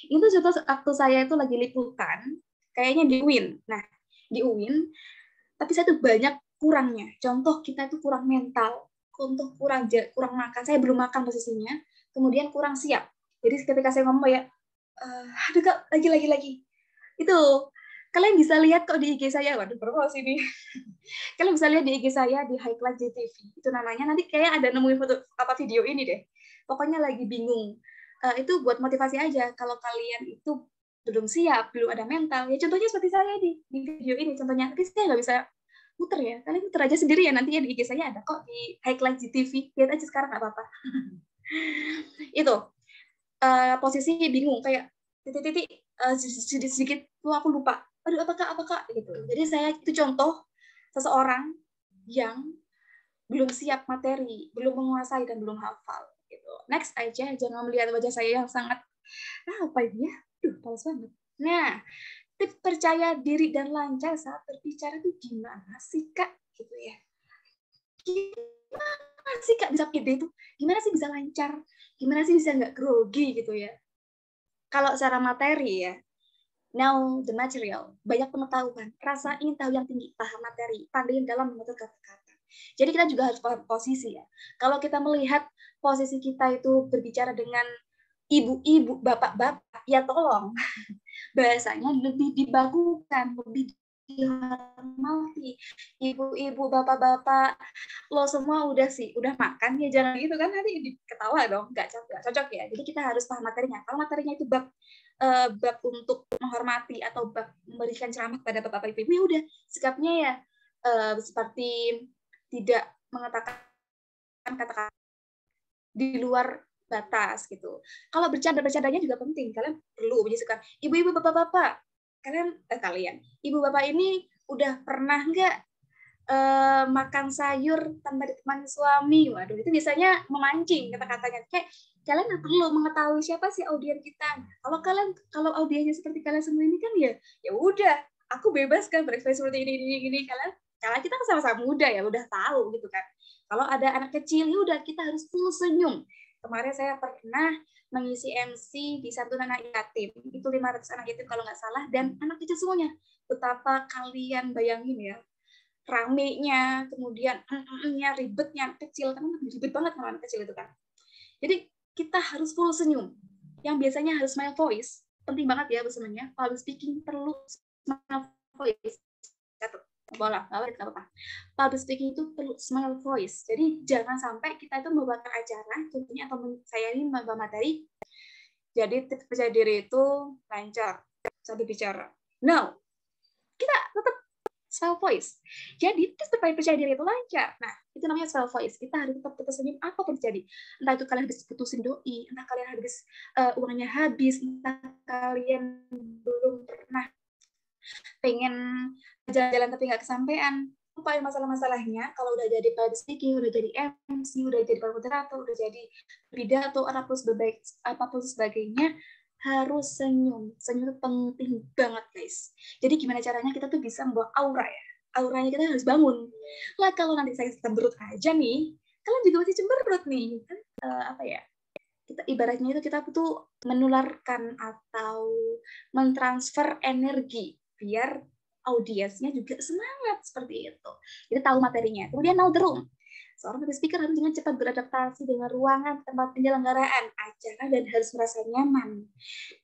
Itu contoh waktu saya itu lagi liputan, kayaknya di UIN. Nah, di UIN, tapi saya tuh banyak kurangnya. Contoh kita itu kurang mental, untuk kurang makan. Saya belum makan posisinya, kemudian kurang siap. Jadi ketika saya ngomong ya, aduh kak, lagi. Itu kalian bisa lihat kok di IG saya, waduh promosi nih. Kalian bisa lihat di IG saya di Highlight JTV. Itu namanya, nanti kayak ada nemuin foto apa video ini deh. Pokoknya lagi bingung. Itu buat motivasi aja. Kalau kalian itu belum siap, belum ada mental, ya contohnya seperti saya di video ini contohnya. Tapi saya nggak bisa muter ya. Kalian muter aja sendiri ya, nantinya di IG saya ada kok di Highlight JTV. Lihat aja sekarang nggak apa-apa. Itu posisi bingung kayak titik-titik sedikit tuh aku lupa. Aduh apakah gitu. Jadi saya itu contoh seseorang yang belum siap materi, belum menguasai dan belum hafal gitu. Next aja, jangan melihat wajah saya yang sangat apa ini ya? Males banget. Nah, tips percaya diri dan lancar saat berbicara itu gimana sih Kak? Gitu ya. Gimana sih Kak bisa pede itu? Gimana sih bisa lancar? Gimana sih bisa nggak grogi gitu ya? Kalau secara materi ya, now the material, banyak pengetahuan, rasa ingin tahu yang tinggi, paham materi, pandai dalam mengatur kata-kata. Jadi kita juga harus paham posisi ya. Kalau kita melihat posisi kita itu berbicara dengan ibu-ibu, bapak-bapak, ya tolong bahasanya lebih dibagukan, lebih dihormati. Ibu-ibu, bapak-bapak, lo semua udah makan ya, jangan gitu kan, nanti ketawa dong, nggak cocok ya. Jadi kita harus paham materinya. Kalau materinya itu bab untuk menghormati atau bab memberikan ceramah pada bapak ibu, ya udah sikapnya ya seperti tidak mengatakan kata-kata di luar batas gitu. Kalau bercandanya juga penting. Kalian perlu menyisipkan, ibu-ibu, bapak-bapak, kalian, ibu bapak ini udah pernah nggak makan sayur tanpa ditemani suami? Waduh, itu biasanya memancing kata-katanya. Kayak kalian perlu mengetahui siapa sih audien kita. Kalau audiennya seperti kalian semua ini kan ya udah, aku bebas kan berekspresi seperti ini. Karena kita kan sama-sama muda ya, udah tahu gitu kan. Kalau ada anak kecil, ya udah kita harus full senyum. Kemarin saya pernah mengisi MC di santunan anak yatim. Itu 500 anak yatim kalau nggak salah, dan anak kecil semuanya. Betapa kalian bayangin ya, ramenya, kemudian ribetnya anak kecil, karena ribet banget sama anak kecil itu kan. Jadi kita harus full senyum. Yang biasanya harus smile voice, penting banget ya sebenarnya. Public speaking perlu smile voice. Public speaking itu perlu smile voice. Jadi jangan sampai kita itu membuat acara, contohnya atau saya ini Mbak Materi. Jadi tips percaya diri itu lancar sambil bicara. Now, kita tetap Self voice. Jadi tes bermain percaya diri itu lancar. Nah, itu namanya self voice. Kita harus tetap senyum apapun terjadi. Entah itu kalian habis putusin doi, entah kalian habis uangnya habis, entah kalian belum pernah pengen jalan-jalan tapi nggak kesampaian. Lupain masalah-masalahnya. Kalau udah jadi public speaking, udah jadi MC, udah jadi moderator, udah jadi pidato, apapun sebagainya, harus senyum. Senyum itu penting banget, guys. Jadi gimana caranya kita tuh bisa membawa aura ya. Auranya kita harus bangun. Lah kalau nanti saya cemberut aja nih, kalian juga masih cemberut nih. Kan apa ya? Kita ibaratnya itu kita tuh menularkan atau mentransfer energi biar audiensnya juga semangat seperti itu. Kita tahu materinya. Kemudian know the room. Seorang public speaker harus dengan cepat beradaptasi dengan ruangan tempat penyelenggaraan acara dan harus merasa nyaman.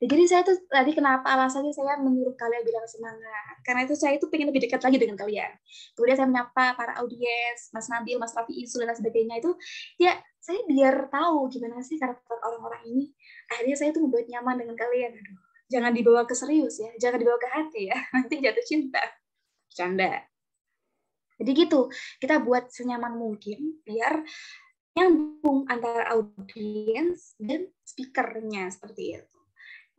Jadi saya tuh tadi kenapa alasannya saya menyuruh kalian bilang semangat. Karena itu saya tuh pengen lebih dekat lagi dengan kalian. Kemudian saya menyapa para audiens, Mas Nabil, Mas Rafi, Isul, dan sebagainya itu. Ya, saya biar tahu gimana sih karakter orang-orang ini. Akhirnya saya tuh membuat nyaman dengan kalian. Aduh, jangan dibawa ke serius ya. Jangan dibawa ke hati ya. Nanti jatuh cinta. Canda. Jadi gitu, kita buat senyaman mungkin biar nyambung antara audiens dan speakernya seperti itu.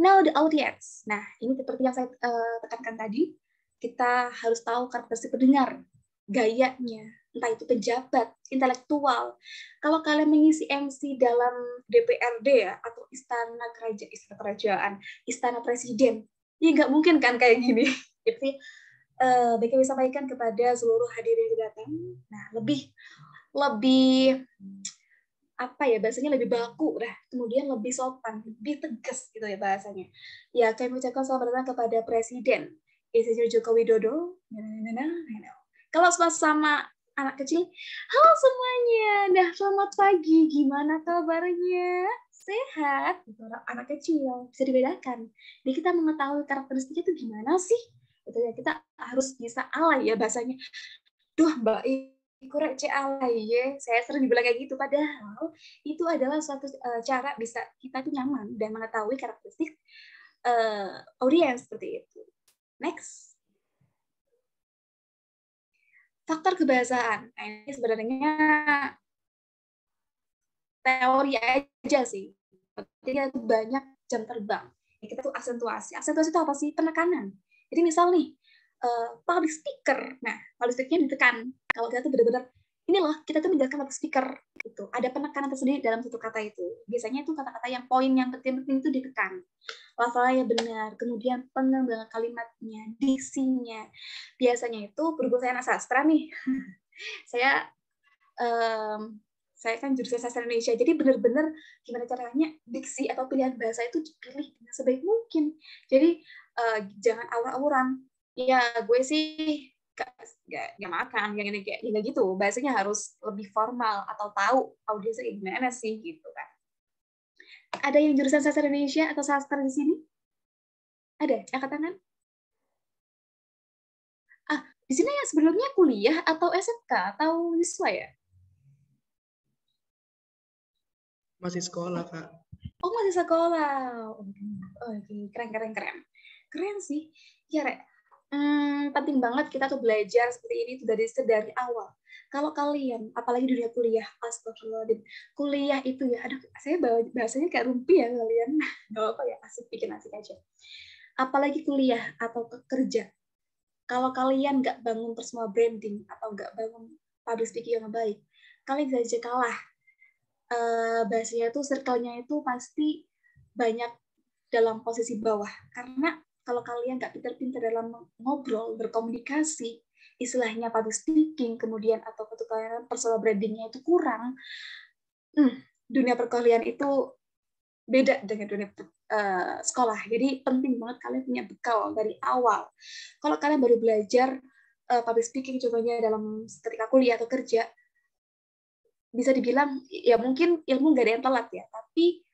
Now the audience. Nah, ini seperti yang saya tekankan tadi, kita harus tahu karakteristik pendengar, gayanya, entah itu pejabat, intelektual. Kalau kalian mengisi MC dalam DPRD ya, atau istana presiden, ya nggak mungkin kan kayak gini. Jadi BKW sampaikan kepada seluruh hadirin yang datang. Nah, lebih apa ya bahasanya, lebih baku dah, kemudian lebih sopan, lebih tegas gitu ya bahasanya. Ya, kami ucapkan selamat datang kepada Presiden Insinyur Joko Widodo. Kalau sama anak kecil, halo semuanya, nah selamat pagi, gimana kabarnya? Sehat? Gitu, anak kecil bisa dibedakan. Jadi kita mengetahui karakteristiknya itu gimana sih? Gitu ya, kita harus bisa alay ya bahasanya. Duh, Mbak kurang alay ya. Saya sering dibilang kayak gitu, padahal itu adalah suatu cara bisa kita tuh nyaman dan mengetahui karakteristik audiens seperti itu. Next. Faktor kebahasaan. Nah, ini sebenarnya teori aja sih. Jadi itu banyak jam terbang. Kita tuh aksentuasi. Aksentuasi itu apa sih? Penekanan. Jadi misal nih, public speaker. Nah, public speaker ditekan. Kalau kita tuh benar-benar, ini loh, kita tuh menjelaskan public speaker. Gitu. Ada penekanan tersendiri dalam satu kata itu. Biasanya itu kata-kata yang poin yang penting-penting itu ditekan. Lafalnya benar, kemudian pengembangan kalimatnya, diksinya. Biasanya itu, berhubung saya anak sastra nih, saya kan jurusan sastra Indonesia, jadi benar-benar gimana caranya diksi atau pilihan bahasa itu dipilih dengan sebaik mungkin. Jadi jangan awur-awuran. Ya gue sih gak makan, yang ini kayak gitu. Bahasanya harus lebih formal atau tahu audiensnya kayak gimana sih gitu kan. Ada yang jurusan sastra Indonesia atau sastra di sini? Ada? Angkat tangan? Di sini yang sebelumnya kuliah atau SMK atau siswa ya? Masih sekolah, Kak. Oh, masih sekolah. Oke, keren. Keren sih. Ya, Rek. Penting banget kita tuh belajar seperti ini tuh dari awal. Kalau kalian, apalagi dunia kuliah, astagfirullahaladzim, kuliah itu ya, aduh, saya bahasanya kayak rumpi ya kalian. Gak apa ya, bikin asik aja. Apalagi kuliah atau kerja. Kalau kalian nggak bangun personal branding atau nggak bangun public speaking yang baik, kalian bisa aja kalah. Bahasanya itu circle-nya itu pasti banyak dalam posisi bawah. Karena kalau kalian nggak pintar-pintar dalam ngobrol, berkomunikasi, istilahnya public speaking, kemudian atau kalian personal branding-nya itu kurang, dunia perkuliahan itu beda dengan dunia sekolah. Jadi penting banget kalian punya bekal dari awal. Kalau kalian baru belajar public speaking, contohnya dalam ketika kuliah atau kerja, bisa dibilang ya mungkin ilmu nggak ada yang telat ya, tapi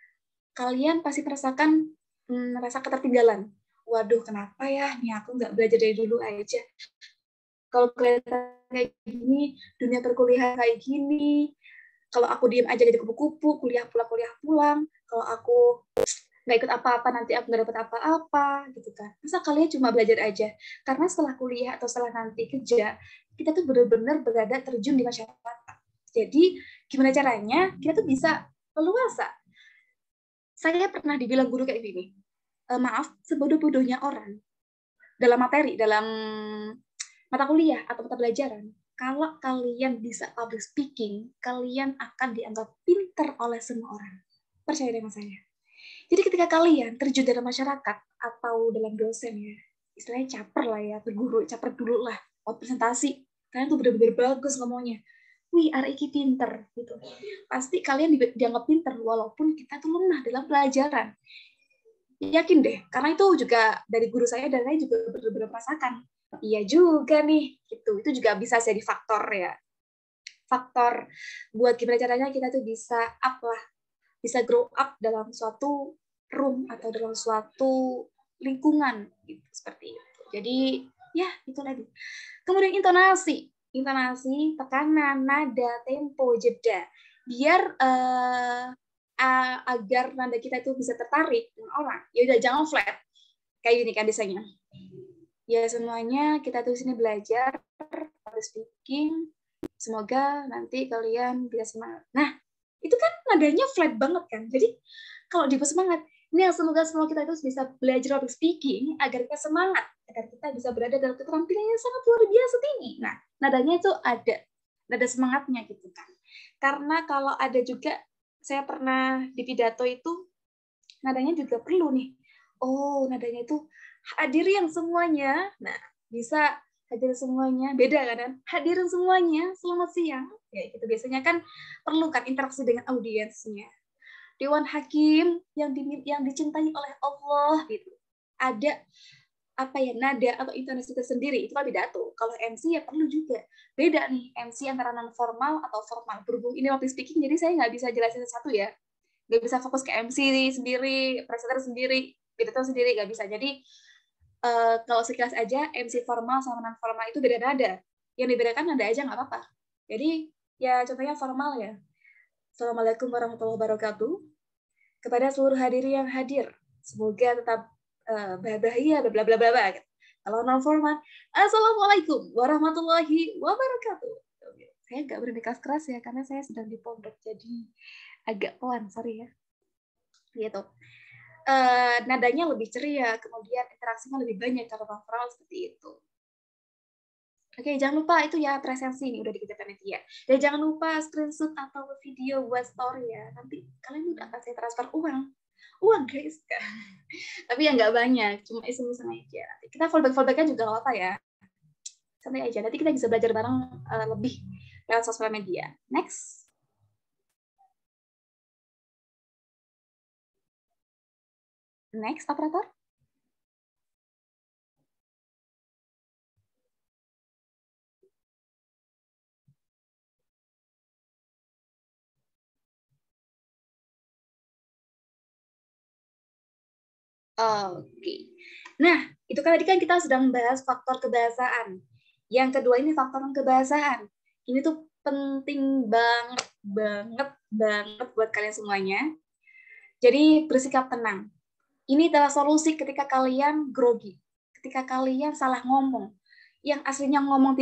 kalian pasti merasakan merasa ketertinggalan. Waduh, kenapa ya nih aku nggak belajar dari dulu aja. Kalau kelihatan kayak gini, dunia perkuliahan kayak gini, kalau aku diem aja jadi kupu-kupu, kuliah pulang. Kalau aku nggak ikut apa-apa, nanti aku nggak dapat apa-apa gitu kan. Masa kalian cuma belajar aja? Karena setelah kuliah atau setelah nanti kerja, kita tuh benar-benar berada terjun di masyarakat. Jadi gimana caranya kita tuh bisa leluasa. Saya pernah dibilang guru kayak gini, maaf, sebodoh-bodohnya orang dalam materi, dalam mata kuliah atau mata pelajaran, kalau kalian bisa public speaking, kalian akan dianggap pinter oleh semua orang. Percaya dengan saya. Jadi ketika kalian terjun dalam masyarakat atau dalam dosen ya, istilahnya caper lah ya, atau guru, caper dulu lah, presentasi, kalian tuh benar-benar bagus ngomongnya. Wih, Iki pinter, gitu. Pasti kalian dianggap pinter, walaupun kita tuh lemah dalam pelajaran. Yakin deh, karena itu juga dari guru saya dan saya juga benar-benar merasakan. Iya juga nih, gitu. Itu juga bisa jadi faktor ya. Faktor buat gimana caranya kita tuh bisa up lah, bisa grow up dalam suatu room atau dalam suatu lingkungan gitu, seperti itu. Jadi ya itu lagi. Kemudian intonasi, tekanan, nada, tempo, jeda, biar agar nada kita itu bisa tertarik dengan orang. Ya udah jangan flat kayak gini kan biasanya. Ya semuanya kita tuh sini belajar public speaking. Semoga nanti kalian bisa semangat. Nah, itu kan nadanya flat banget kan. Jadi kalau dipersemangat, ini yang semoga semua kita itu bisa belajar public speaking agar kita semangat, agar kita bisa berada dalam keterampilan yang sangat luar biasa tinggi. Nah, nadanya itu ada, nada semangatnya gitu kan. Karena kalau ada juga, saya pernah di pidato itu, nadanya juga perlu nih. Oh, nadanya itu hadirin semuanya. Nah, bisa hadir semuanya, beda kan? Hadirin semuanya, selamat siang. Ya, gitu biasanya kan perlu kan interaksi dengan audiensnya. Dewan Hakim yang dicintai oleh Allah gitu. Ada apa ya, nada atau intonasi tersendiri, itu kan pidato. Kalau MC ya perlu juga. Beda nih MC antara non formal atau formal. Berhubung ini public speaking, jadi saya nggak bisa jelasin satu ya. Nggak bisa fokus ke MC sendiri, presenter sendiri, pidato sendiri, nggak bisa. Jadi kalau sekilas aja MC formal sama non formal itu beda nada. Yang dibedakan nada aja nggak apa-apa. Jadi ya contohnya formal ya. Assalamualaikum warahmatullahi wabarakatuh. Kepada seluruh hadirin yang hadir, semoga tetap bahagia, bla bla bla bla. Kalau non formal, Assalamualaikum warahmatullahi wabarakatuh. Saya nggak berani keras ya karena saya sedang di pondok, jadi agak pelan, sorry ya. Gitu. Nadanya lebih ceria, kemudian interaksinya lebih banyak kalau non-formal seperti itu. Oke, jangan lupa itu ya presensi ini udah dikejar panitia. Dan jangan lupa screenshot atau video buat story ya. Nanti kalian udah akan saya transfer uang guys. Tapi ya nggak banyak, cuma iseng-iseng aja. Nanti kita fallback-fallbacknya juga nggak apa ya. Santai aja. Nanti kita bisa belajar bareng lebih lewat sosial media. Next. Next, operator. Oke. Nah, itu kan tadi kan kita sedang membahas faktor kebahasaan. Yang kedua ini faktor kebahasaan. Ini tuh penting banget buat kalian semuanya. Jadi bersikap tenang. Ini adalah solusi ketika kalian grogi, ketika kalian salah ngomong. Yang aslinya ngomong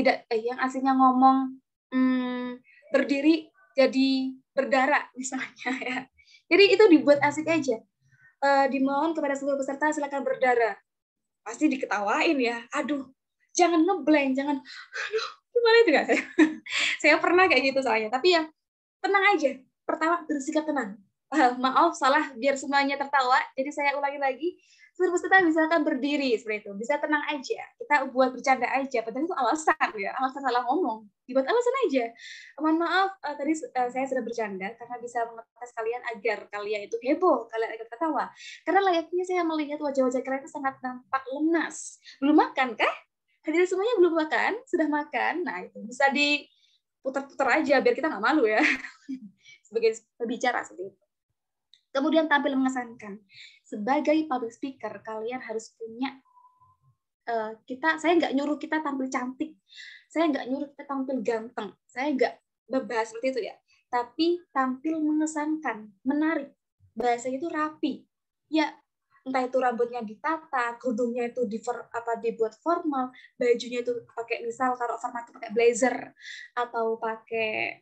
berdiri jadi berdarah misalnya ya. Jadi itu dibuat asik aja. Dimohon kepada seluruh peserta silakan berdarah. Pasti diketawain ya. Aduh, jangan ngeblank, jangan. Aduh, gimana itu nggak saya? Saya pernah kayak gitu soalnya. Tapi ya tenang aja. Pertama bersikap tenang. Maaf salah biar semuanya tertawa. Jadi saya ulangi lagi. Seluruh peserta misalkan berdiri seperti itu. Bisa tenang aja. Kita buat bercanda aja. Padahal itu alasan ya. Alasan salah ngomong. Dibuat alasan aja. Mohon maaf, tadi saya sudah bercanda karena bisa mengetes kalian agar kalian itu heboh, kalian akan tertawa. Karena layaknya saya melihat wajah-wajah kalian itu sangat nampak lemas. Belum makan kah? Hadirin semuanya belum makan? Sudah makan? Nah itu bisa diputar-putar aja biar kita nggak malu ya. Sebagai pembicara seperti itu. Kemudian tampil mengesankan. Sebagai public speaker, kalian harus punya saya nggak nyuruh kita tampil cantik, saya nggak nyuruh kita tampil ganteng, saya nggak membahas seperti itu ya, tapi tampil mengesankan, menarik, bahasa itu rapi, ya entah itu rambutnya ditata, kerudungnya itu dibuat formal, bajunya itu pakai, misal kalau formal itu pakai blazer atau pakai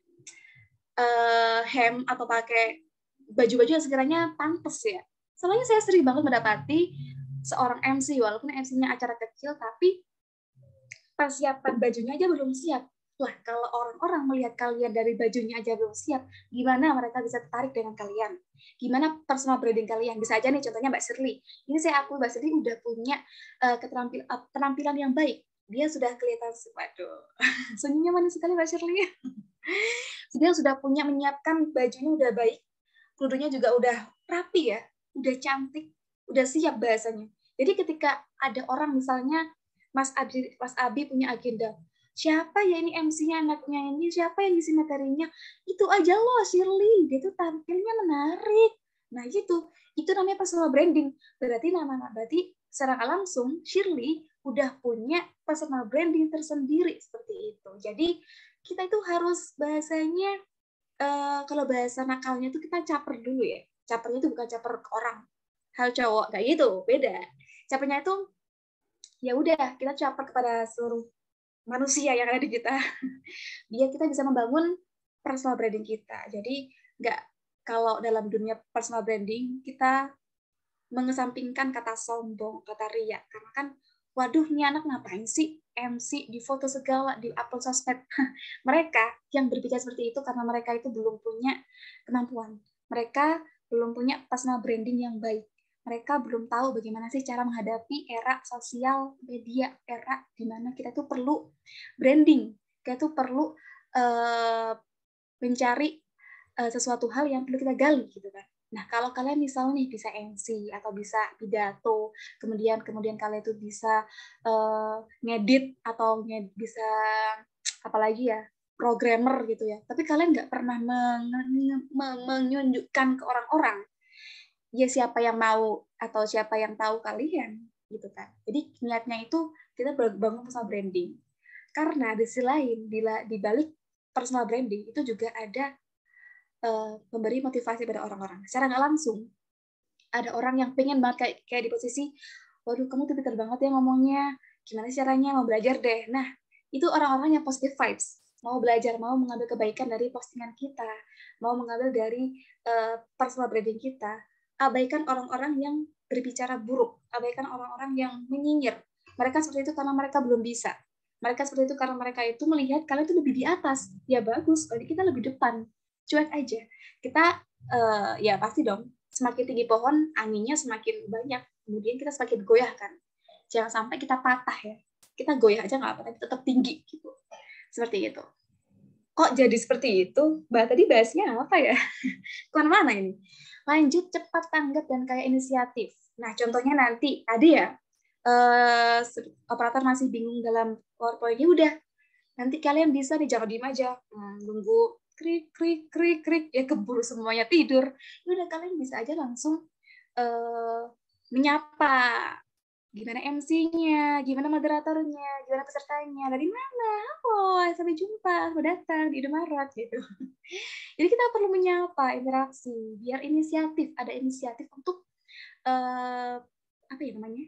hem atau pakai baju-baju yang sekiranya pantas ya. Soalnya saya sering banget mendapati seorang MC, walaupun MC-nya acara kecil, tapi persiapan bajunya aja belum siap. Lah, kalau orang-orang melihat kalian dari bajunya aja belum siap, gimana mereka bisa tertarik dengan kalian? Gimana personal branding kalian? Bisa aja nih, contohnya Mbak Shirley. Ini saya akui Mbak Shirley udah punya penampilan yang baik. Dia sudah kelihatan, waduh, senyumnya manis sekali Mbak Shirley. Dia sudah punya menyiapkan bajunya udah baik, kerudungnya juga udah rapi ya, udah cantik, udah siap bahasanya. Jadi ketika ada orang misalnya Mas Abi punya agenda, siapa ya ini MC-nya, anaknya ini, siapa yang ngisi materinya, itu aja loh Shirley, dia tuh tampilnya menarik. Nah itu namanya personal branding. Berarti secara langsung Shirley udah punya personal branding tersendiri seperti itu. Jadi kita itu harus bahasanya, kalau bahasa nakalnya itu kita caper dulu ya. Capernya itu bukan caper ke orang, hal cowok kayak gitu, beda. Capernya itu ya udah kita caper kepada seluruh manusia yang ada di kita, biar kita bisa membangun personal branding kita. Jadi nggak, kalau dalam dunia personal branding kita mengesampingkan kata sombong, kata riak, karena kan waduh ini anak ngapain sih MC di foto segala, di upload sosmed. Mereka yang berbicara seperti itu karena mereka itu belum punya kemampuan, mereka belum punya personal branding yang baik. Mereka belum tahu bagaimana sih cara menghadapi era sosial media, era di mana kita tuh perlu branding, kita tuh perlu mencari sesuatu hal yang perlu kita gali gitu kan. Nah, kalau kalian misalnya bisa MC atau bisa pidato, kemudian kalian tuh bisa ngedit atau bisa apalagi ya, programmer gitu ya. Tapi kalian nggak pernah menunjukkan ke orang-orang, ya siapa yang mau atau siapa yang tahu kalian gitu kan. Jadi niatnya itu kita bangun personal branding. Karena di sisi lain, di balik personal branding itu juga ada memberi motivasi pada orang-orang. Secara nggak langsung, ada orang yang pengen banget kayak di posisi, waduh kamu tuh pintar banget ya ngomongnya, gimana caranya, mau belajar deh. Nah, itu orang-orang yang positive vibes, mau belajar, mau mengambil kebaikan dari postingan kita, mau mengambil dari personal branding kita. Abaikan orang-orang yang berbicara buruk, abaikan orang-orang yang menyinyir. Mereka seperti itu karena mereka belum bisa. Mereka seperti itu karena mereka itu melihat kalian itu lebih di atas. Ya bagus, berarti kita lebih depan. Cuek aja. Kita ya pasti dong, semakin tinggi pohon, anginnya semakin banyak. Kemudian kita semakin goyah kan. Jangan sampai kita patah ya. Kita goyah aja nggak apa, tapi tetap tinggi gitu. Seperti itu. Kok jadi seperti itu? Mbak tadi bahasnya apa ya? Kemana-mana ini? Lanjut, cepat, tanggap, dan kaya inisiatif. Nah, contohnya nanti, tadi ya, operator masih bingung dalam PowerPoint-nya, udah. Nanti kalian bisa nih, jangan diem aja. Nunggu krik, krik, krik, krik, ya keburu semuanya tidur. Ya udah, kalian bisa aja langsung menyapa. Gimana MC-nya, gimana moderatornya, gimana pesertanya, dari mana, oh, sampai jumpa, selamat datang di Indomaret, gitu. Jadi kita perlu menyapa, interaksi, biar ada inisiatif untuk, apa ya namanya,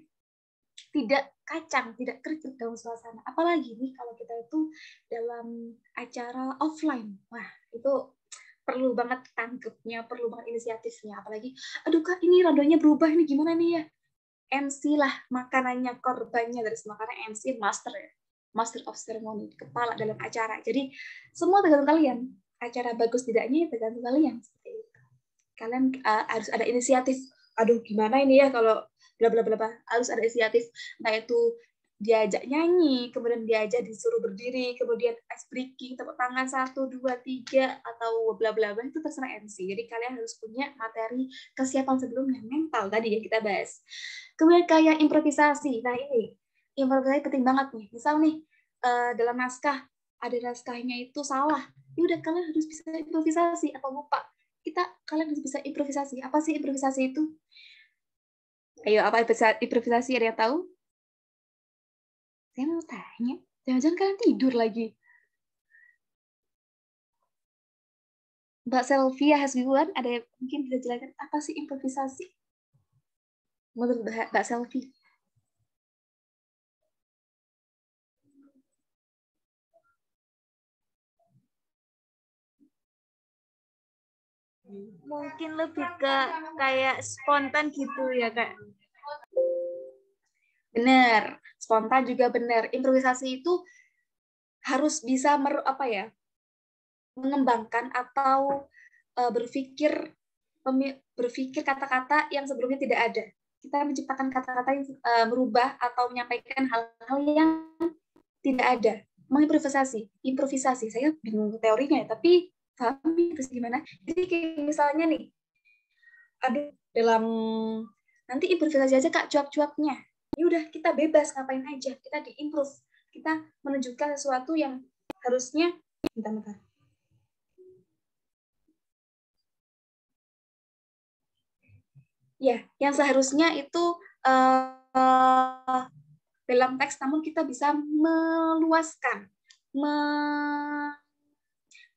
tidak kacang, tidak kritik dalam suasana. Apalagi nih kalau kita itu dalam acara offline, wah itu perlu banget tanggapnya, perlu banget inisiatifnya. Apalagi, aduh kak ini radonya berubah, ini gimana nih ya? MC lah makanannya, korbannya dari semua, karena MC master ya, master of ceremony, kepala dalam acara. Jadi semua tergantung kalian. Acara bagus tidaknya tergantung kalian. Seperti itu. Kalian harus ada inisiatif. Aduh gimana ini ya kalau bla bla bla, harus ada inisiatif. Entah itu diajak nyanyi, kemudian diajak disuruh berdiri, kemudian ice breaking, tepuk tangan 1, 2, 3, atau bla bla bla, itu terserah MC. Jadi kalian harus punya materi kesiapan sebelumnya, mental tadi yang kita bahas. Kemudian kayak improvisasi. Nah ini, improvisasi penting banget nih. Misal nih, dalam naskah, ada naskahnya itu salah. Ya udah, kalian harus bisa improvisasi atau lupa. Kalian harus bisa improvisasi. Apa sih improvisasi itu? Ayo, apa improvisasi? Ada yang tahu? Saya mau tanya, jangan-jangan kalian tidur lagi. Mbak Selvia Hasbiwan, ada yang mungkin bisa jelaskan apa sih improvisasi? menurut Mbak Selvi? Mungkin lebih ke kayak spontan gitu ya Kak. Benar, spontan juga benar. Improvisasi itu harus bisa mengembangkan atau berpikir kata-kata yang sebelumnya tidak ada. Kita menciptakan kata-kata yang merubah atau menyampaikan hal-hal yang tidak ada. Improvisasi. Saya bingung teorinya, tapi paham terus gimana? Jadi kayak misalnya nih, dalam nanti improvisasi aja Kak, cuap-cuapnya. Ya udah, kita bebas ngapain aja, kita diimprove, kita menunjukkan sesuatu yang harusnya bentar. Ya, yang seharusnya itu dalam teks, namun kita bisa meluaskan,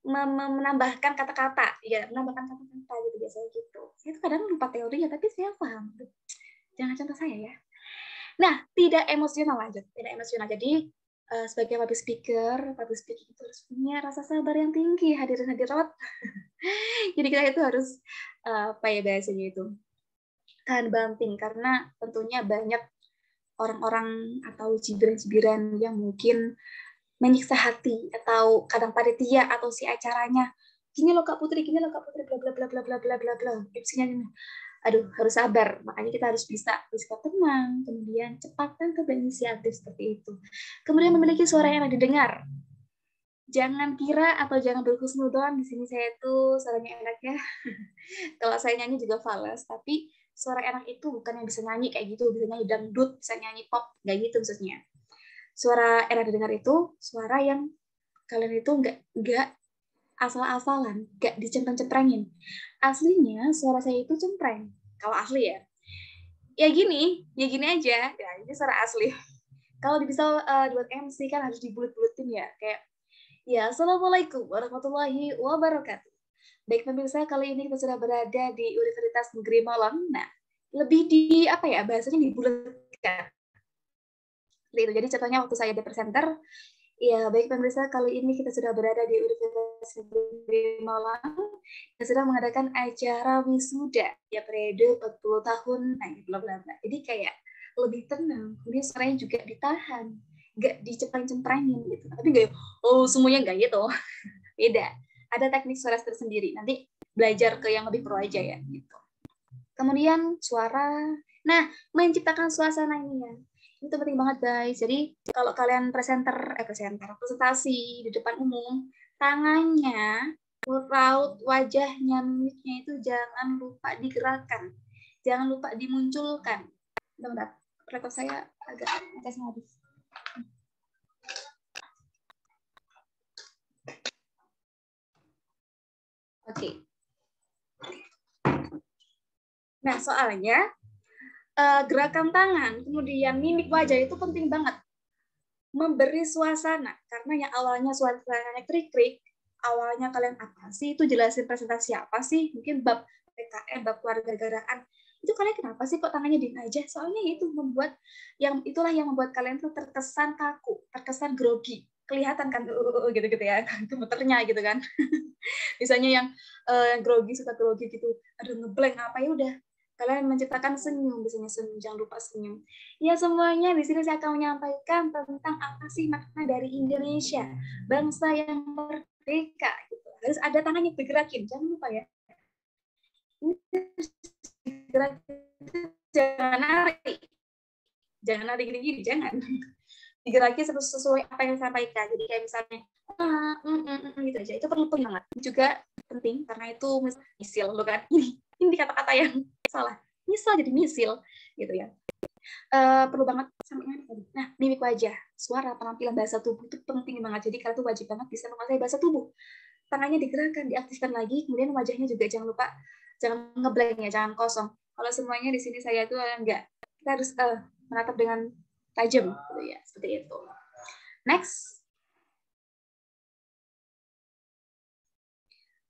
menambahkan kata-kata, ya menambahkan kata-kata gitu biasanya gitu. Saya itu kadang lupa teorinya, tapi saya paham. Jangan contoh saya ya. Nah, tidak emosional lanjut, tidak emosional. Jadi sebagai public speaking itu harus punya rasa sabar yang tinggi, hadirin-hadirat. Jadi kita itu harus bahasanya itu tahan banting, karena tentunya banyak orang-orang atau cibiran-cibiran yang mungkin menyiksa hati, atau kadang panitia atau si acaranya, gini loh Kak Putri, bla bla bla bla bla bla bla bla, MC-nya gini. Aduh, harus sabar. Makanya kita harus bisa tenang, kemudian cepat dan berinisiatif seperti itu. Kemudian memiliki suara yang didengar. Jangan kira atau jangan berhusnudon di sini saya itu suaranya enak ya. Kalau saya nyanyi juga fals, tapi suara enak itu bukan yang bisa nyanyi kayak gitu, bisa nyanyi dangdut, bisa nyanyi pop, nggak gitu maksudnya. Suara enak didengar itu suara yang kalian itu nggak asal-asalan, nggak dicempreng-cemprengin. Aslinya suara saya itu cempreng. Kalau asli ya, ya gini aja. Ya ini suara asli. Kalau bisa buat MC kan harus dibulut-bulutin ya, kayak ya assalamualaikum warahmatullahi wabarakatuh. Baik pemirsa, kali ini kita sudah berada di Universitas Negeri Malang. Nah, lebih di bahasanya dibulatkan. Jadi contohnya waktu saya di presenter, ya baik pemirsa, kali ini kita sudah berada di Universitas Negeri Malang. Kita sedang mengadakan acara wisuda ya periode 40 tahun. Nah, bla bla bla. Jadi kayak lebih tenang. Kemudian suaranya juga ditahan, nggak dicempreng-cemprengin gitu. Tapi nggak, semuanya nggak gitu. Beda. Ada teknik suara tersendiri. Nanti belajar ke yang lebih pro aja ya gitu. Kemudian suara. Nah, menciptakan suasana ini ya. Itu penting banget guys. Jadi kalau kalian presentasi di depan umum, tangannya, raut wajahnya, mimiknya itu jangan lupa digerakkan. Jangan lupa dimunculkan. Bentar, rekor saya agak habis. Oke. Nah, soalnya gerakan tangan, kemudian mimik wajah itu penting banget. Memberi suasana, karena yang awalnya suasananya krik-krik, awalnya kalian apa sih, itu jelasin presentasi apa sih, mungkin bab PKM, bab kewarganegaraan, itu kalian kenapa sih kok tangannya diem aja? Soalnya itu itulah yang membuat kalian tuh terkesan kaku, terkesan grogi, kelihatan kan gitu-gitu ya, gemeternya gitu kan. Misalnya yang grogi, suka grogi gitu, aduh ngeblank apa, ya udah kalian menciptakan senyum, biasanya senyum, jangan lupa senyum. Ya semuanya di sini saya akan menyampaikan tentang apa sih makna dari Indonesia, bangsa yang merdeka. Gitu. Harus ada tangannya digerakin, jangan lupa ya. Ini jangan nari gini-gini, jangan. Digerakin sesuai apa yang disampaikan. Jadi kayak misalnya, gitu aja. Itu perlu banget. Juga penting karena itu misil, lo kan. Ini kata-kata yang salah, misal jadi misil gitu ya. Perlu banget sampai tadi. Nah, mimik wajah, suara, penampilan, bahasa tubuh itu penting banget. Jadi kalian tuh wajib banget bisa menguasai bahasa tubuh. Tangannya digerakkan, diaktifkan lagi, kemudian wajahnya juga jangan lupa, jangan ngeblank ya, jangan kosong. Kalau semuanya di sini saya tuh enggak, kita harus menatap dengan tajam gitu ya, seperti itu. Next.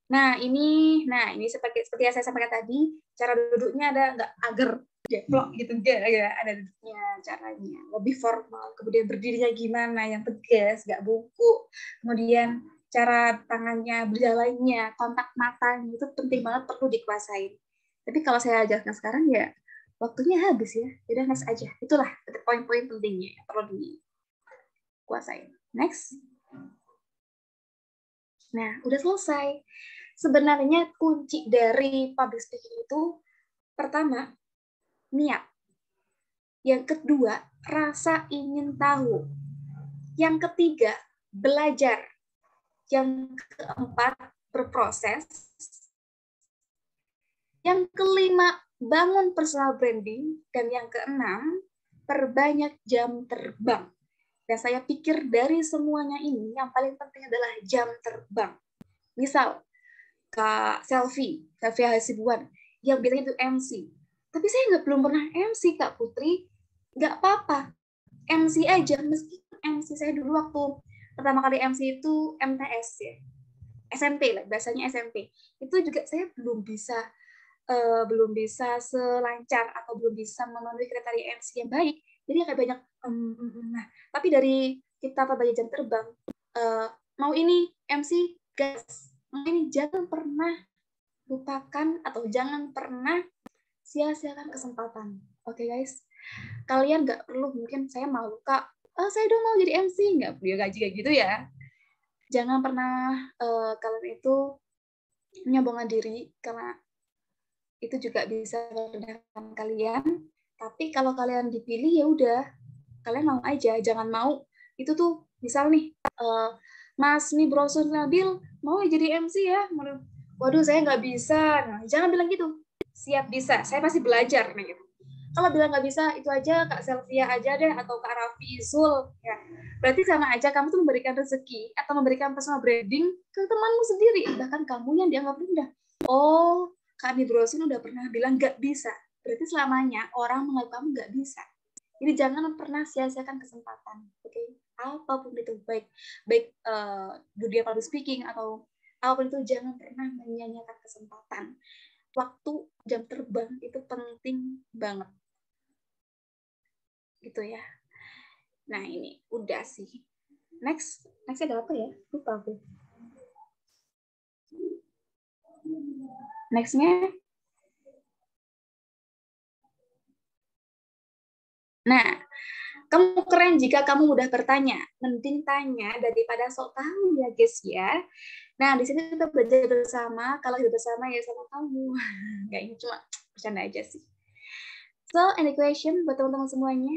Nah ini seperti yang saya sampaikan tadi, cara duduknya ada nggak agar deplok gitu, enggak ada duduknya, caranya lebih formal, kemudian berdirinya gimana yang tegas, nggak bungkuk, kemudian cara tangannya berjalannya, kontak matanya itu penting banget, perlu dikuasain. Tapi kalau saya ajarkan sekarang ya waktunya habis ya, udah next aja. Itulah poin-poin pentingnya yang perlu dikuasain. Next. Nah, udah selesai. Sebenarnya kunci dari public speaking itu pertama, niat. Yang kedua, rasa ingin tahu. Yang ketiga, belajar. Yang keempat, berproses. Yang kelima, bangun personal branding. Dan yang keenam, perbanyak jam terbang. Dan saya pikir dari semuanya ini, yang paling penting adalah jam terbang. Misal, Kak Selvi Hasibuan, yang bilang itu MC. Tapi saya belum pernah MC, Kak Putri. Nggak apa-apa. MC aja. Meskipun MC saya dulu waktu pertama kali MC itu MTS ya. SMP lah, bahasanya SMP. Itu juga saya belum bisa selancar atau belum bisa memenuhi kriteria MC yang baik. Jadi kayak banyak nah, tapi dari kita perbanyak jam terbang, mau ini MC gas, mau ini jangan pernah lupakan atau jangan pernah sia-siakan kesempatan. Oke, guys, kalian nggak perlu, mungkin saya malu, Kak, saya dong mau jadi MC, nggak perlu gaji kayak gitu ya. Jangan pernah kalian itu menyombongkan diri, karena itu juga bisa merendahkan kalian. Tapi kalau kalian dipilih ya udah, kalian mau aja, jangan mau itu tuh misal nih Mas Nibrosun Nabil mau jadi MC ya, waduh saya nggak bisa. Nah, jangan bilang gitu, siap bisa, saya pasti belajar nih gitu. Kalau bilang nggak bisa, itu aja Kak Selvia aja deh, atau Kak Raffi Zul ya, berarti sama aja kamu tuh memberikan rezeki atau memberikan personal branding ke temanmu sendiri, bahkan kamu yang dianggap rendah. Oh, Kak Nibrosun udah pernah bilang nggak bisa, berarti selamanya orang menganggap kamu nggak bisa. Jadi jangan pernah sia-siakan kesempatan, oke? Apapun itu, baik dunia public speaking atau apapun itu, jangan pernah menyia-nyiakan kesempatan. Waktu jam terbang itu penting banget, gitu ya. Nah ini udah sih. Next ada apa ya? Lupa aku. Nextnya. Nah, kamu keren jika kamu mudah bertanya. Mending tanya daripada sok tahu ya guys ya. Nah, di sini kita belajar bersama. Kalau kita bersama ya sama kamu. Nggak, ini cuma bercanda aja sih. So, any question buat teman-teman semuanya?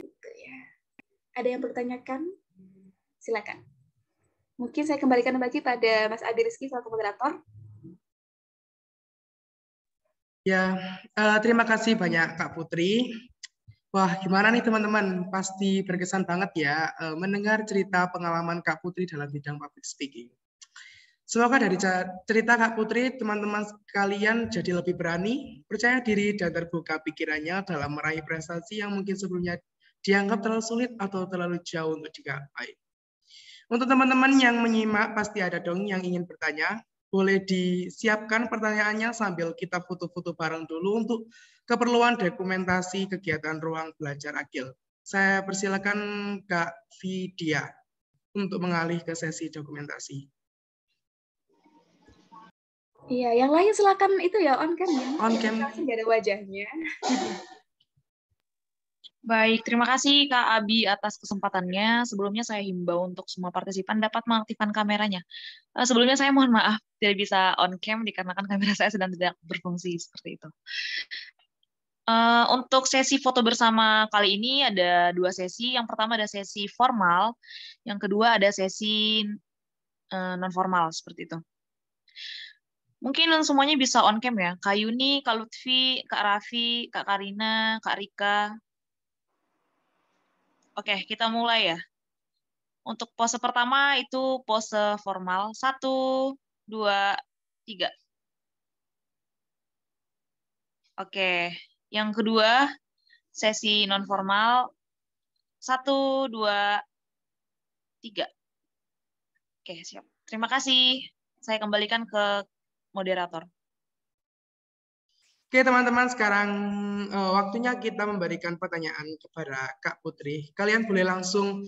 Gitu ya. Ada yang bertanyakan? Silakan. Mungkin saya kembalikan lagi pada Mas Abi Rizky selaku moderator. Ya, terima kasih banyak Kak Putri. Wah, gimana nih teman-teman? Pasti berkesan banget ya mendengar cerita pengalaman Kak Putri dalam bidang public speaking. Semoga dari cerita Kak Putri, teman-teman sekalian jadi lebih berani, percaya diri, dan terbuka pikirannya dalam meraih prestasi yang mungkin sebelumnya dianggap terlalu sulit atau terlalu jauh untuk digapai. Untuk teman-teman yang menyimak, pasti ada dong yang ingin bertanya. Boleh disiapkan pertanyaannya sambil kita foto-foto bareng dulu untuk keperluan dokumentasi kegiatan ruang belajar Agil. Saya persilakan Kak Vidya untuk mengalih ke sesi dokumentasi. Iya, yang lain silakan itu ya on cam ya. On cam. Nggak ada wajahnya. Baik, terima kasih Kak Abi atas kesempatannya. Sebelumnya saya himbau untuk semua partisipan dapat mengaktifkan kameranya. Sebelumnya saya mohon maaf tidak bisa on cam dikarenakan kamera saya sedang tidak berfungsi seperti itu. Untuk sesi foto bersama kali ini ada 2 sesi. Yang pertama ada sesi formal, yang kedua ada sesi non formal seperti itu. Mungkin semuanya bisa on cam ya. Kak Yuni, Kak Lutfi, Kak Raffi, Kak Karina, Kak Rika. Oke, kita mulai ya. Untuk pose pertama itu pose formal. 1, 2, 3. Oke, yang kedua sesi non formal. 1, 2, 3. Oke, siap. Terima kasih. Saya kembalikan ke moderator. Oke teman-teman, sekarang waktunya kita memberikan pertanyaan kepada Kak Putri. Kalian boleh langsung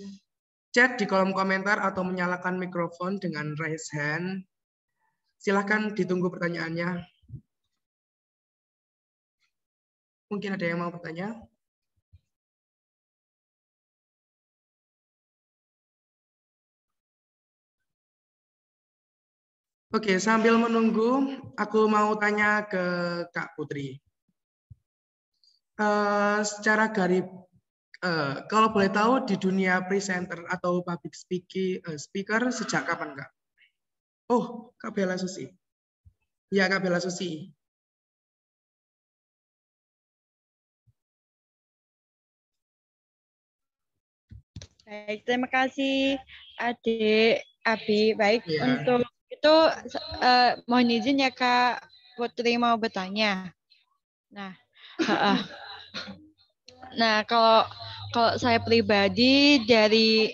chat di kolom komentar atau menyalakan mikrofon dengan raise hand. Silahkan ditunggu pertanyaannya. Mungkin ada yang mau bertanya? Oke, sambil menunggu, aku mau tanya ke Kak Putri. Secara kalau boleh tahu di dunia presenter atau public speaker sejak kapan, Kak? Oh, Kak Bella Susi. Ya, Kak Bella Susi. Baik, terima kasih Adik Abi. Baik, Ya. untuk itu mohon izin ya Kak Putri mau bertanya. Nah, nah kalau saya pribadi dari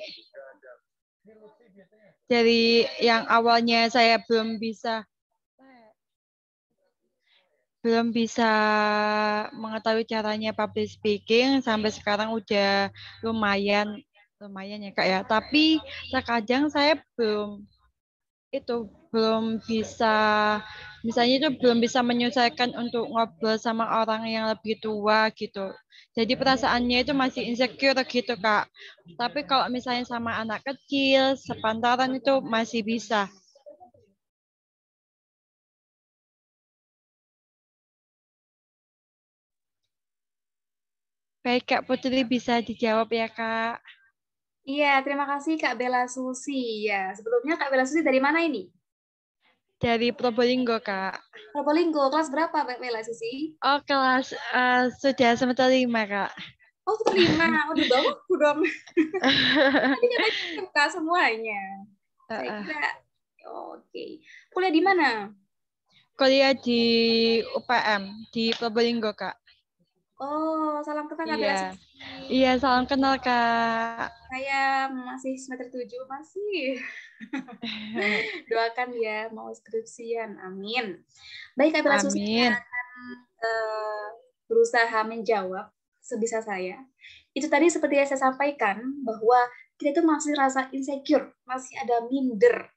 yang awalnya saya belum bisa mengetahui caranya public speaking, sampai sekarang udah lumayan ya Kak ya. Tapi terkadang saya belum bisa, misalnya itu belum bisa menyelesaikan untuk ngobrol sama orang yang lebih tua gitu. Jadi perasaannya itu masih insecure gitu Kak. Tapi kalau misalnya sama anak kecil, sepantaran itu masih bisa. Baik Kak Putri, bisa dijawab ya Kak? Iya, terima kasih Kak Bella Susi. Ya, sebelumnya Kak Bella Susi dari mana ini? Dari Probolinggo, Kak. Probolinggo, kelas berapa Kak Bella Susi? Oh, kelas sudah semester 5, Kak. Oh, semester 5. Oh, di bawahku dong. Tadi katanya Kak semuanya. Saya kira, oke. Kuliah di mana? Kuliah di UPM, di Probolinggo, Kak. Oh, salam kenal Kak Bella Susi. Iya, salam kenal Kak. Saya masih semester 7, masih. Doakan ya, mau skripsian. Amin. Baik Kak Bella Susi, saya akan berusaha menjawab sebisa saya. Itu tadi seperti yang saya sampaikan, bahwa kita itu masih rasa insecure, masih ada minder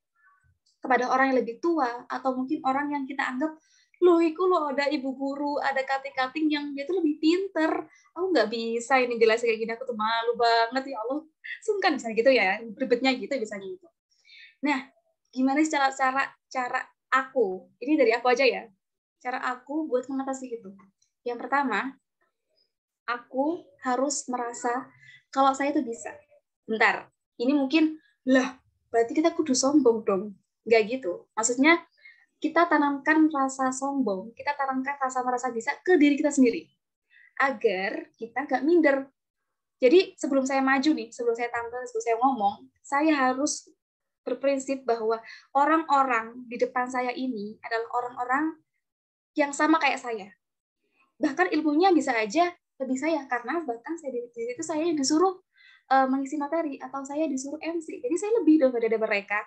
kepada orang yang lebih tua, atau mungkin orang yang kita anggap, loh ada ibu guru, ada kating-kating yang dia tuh lebih pinter, aku nggak bisa ini jelasin kayak gini, aku tuh malu banget, ya Allah, sungkan misalnya gitu ya, ribetnya gitu biasanya gitu. Nah, gimana sih cara aku, ini dari aku aja ya, cara aku buat mengatasi itu. Yang pertama, aku harus merasa kalau saya itu bisa. Bentar, ini mungkin, berarti kita kudu sombong dong. Nggak gitu. Maksudnya, kita tanamkan rasa sombong, kita tanamkan rasa merasa bisa ke diri kita sendiri. Agar kita nggak minder. Jadi, sebelum saya maju nih, sebelum saya tampil, sebelum saya ngomong, saya harus berprinsip bahwa orang-orang di depan saya ini adalah orang-orang yang sama kayak saya. Bahkan ilmunya bisa aja lebih saya, karena bahkan saya di situ saya disuruh mengisi materi, atau saya disuruh MC. Jadi saya lebih daripada mereka.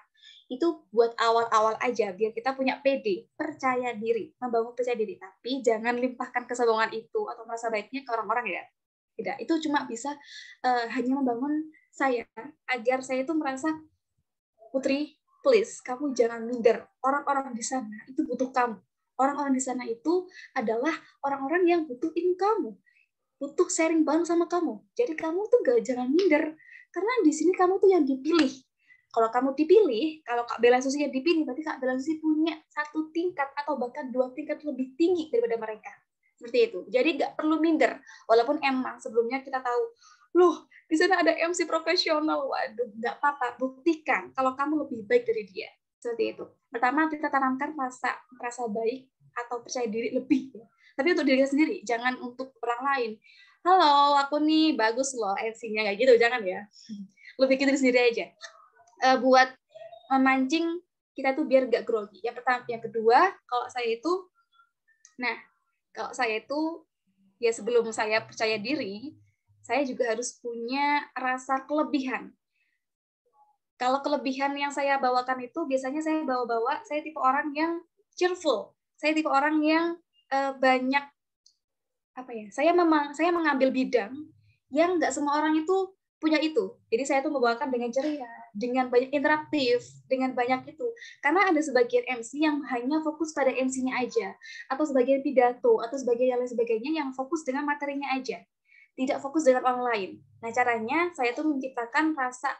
Itu buat awal-awal aja, biar kita punya PD, percaya diri, membangun percaya diri. Tapi jangan limpahkan kesombongan itu atau merasa baiknya ke orang-orang ya. Tidak, itu cuma bisa hanya membangun saya, agar saya itu merasa, Putri, please, kamu jangan minder. Orang-orang di sana itu butuh kamu. Orang-orang di sana itu adalah orang-orang yang butuhin kamu, butuh sharing bareng sama kamu. Jadi kamu tuh jangan minder, karena di sini kamu tuh yang dipilih. Kalau kamu dipilih, kalau Kak Bella Susi yang dipilih, berarti Kak Bella Susi punya 1 tingkat atau bahkan 2 tingkat lebih tinggi daripada mereka. Seperti itu. Jadi nggak perlu minder, walaupun emang sebelumnya kita tahu, loh, di sana ada MC profesional, waduh, nggak apa-apa, buktikan kalau kamu lebih baik dari dia. Seperti itu. Pertama, kita tanamkan rasa baik atau percaya diri lebih. Tapi untuk diri sendiri, jangan untuk orang lain. Halo, aku nih bagus loh MC-nya, kayak gitu, jangan ya. Lebih ke diri sendiri aja. Buat memancing kita tuh biar nggak grogi. Yang pertama, yang kedua, kalau saya itu, ya sebelum saya percaya diri, saya juga harus punya rasa kelebihan. Kalau kelebihan yang saya bawakan itu, biasanya saya bawa-bawa, saya tipe orang yang cheerful. Saya tipe orang yang banyak saya mengambil bidang yang nggak semua orang itu punya itu. Jadi saya tuh membawakan dengan ceria, dengan banyak interaktif, dengan banyak itu. Karena ada sebagian MC yang hanya fokus pada MC-nya aja, atau sebagian pidato, atau sebagian yang lain sebagainya yang fokus dengan materinya aja, tidak fokus dengan orang lain. Nah, caranya saya tuh menciptakan rasa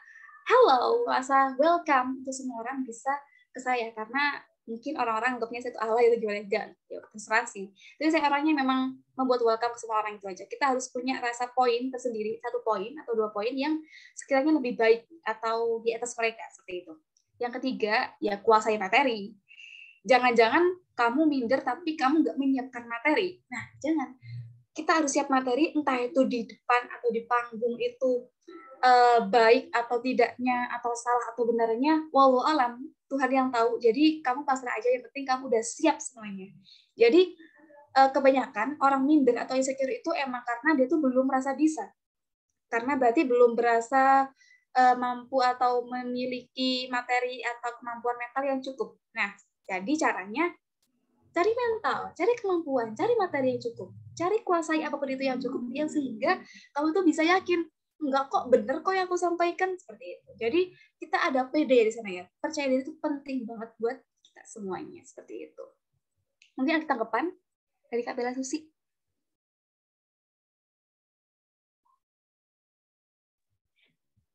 hello, rasa welcome untuk semua orang bisa ke saya, karena mungkin orang-orang anggapnya saya itu alay atau gimana, enggak, ya terserah sih. Jadi saya orangnya memang membuat welcome ke semua orang itu aja. Kita harus punya rasa poin tersendiri, 1 poin atau 2 poin yang sekiranya lebih baik atau di atas mereka, seperti itu. Yang ketiga, ya kuasai materi. Jangan-jangan kamu minder tapi kamu nggak menyiapkan materi. Nah, jangan. Kita harus siap materi, entah itu di depan atau di panggung itu baik atau tidaknya, atau salah atau benarnya, wallahu alam, Tuhan yang tahu. Jadi kamu pasrah aja, yang penting kamu udah siap semuanya. Jadi kebanyakan orang minder atau insecure itu emang karena dia tuh belum merasa bisa. Karena berarti belum berasa mampu atau memiliki materi atau kemampuan mental yang cukup. Nah, jadi caranya cari mental, cari kemampuan, cari materi yang cukup, cari kuasai apapun itu yang cukup, yang sehingga kamu tuh bisa yakin, enggak kok, bener kok yang aku sampaikan, seperti itu. Jadi kita ada PD di sana ya. Percaya diri itu penting banget buat kita semuanya, seperti itu. Mungkin ada tanggapan dari Kak Bella Susi.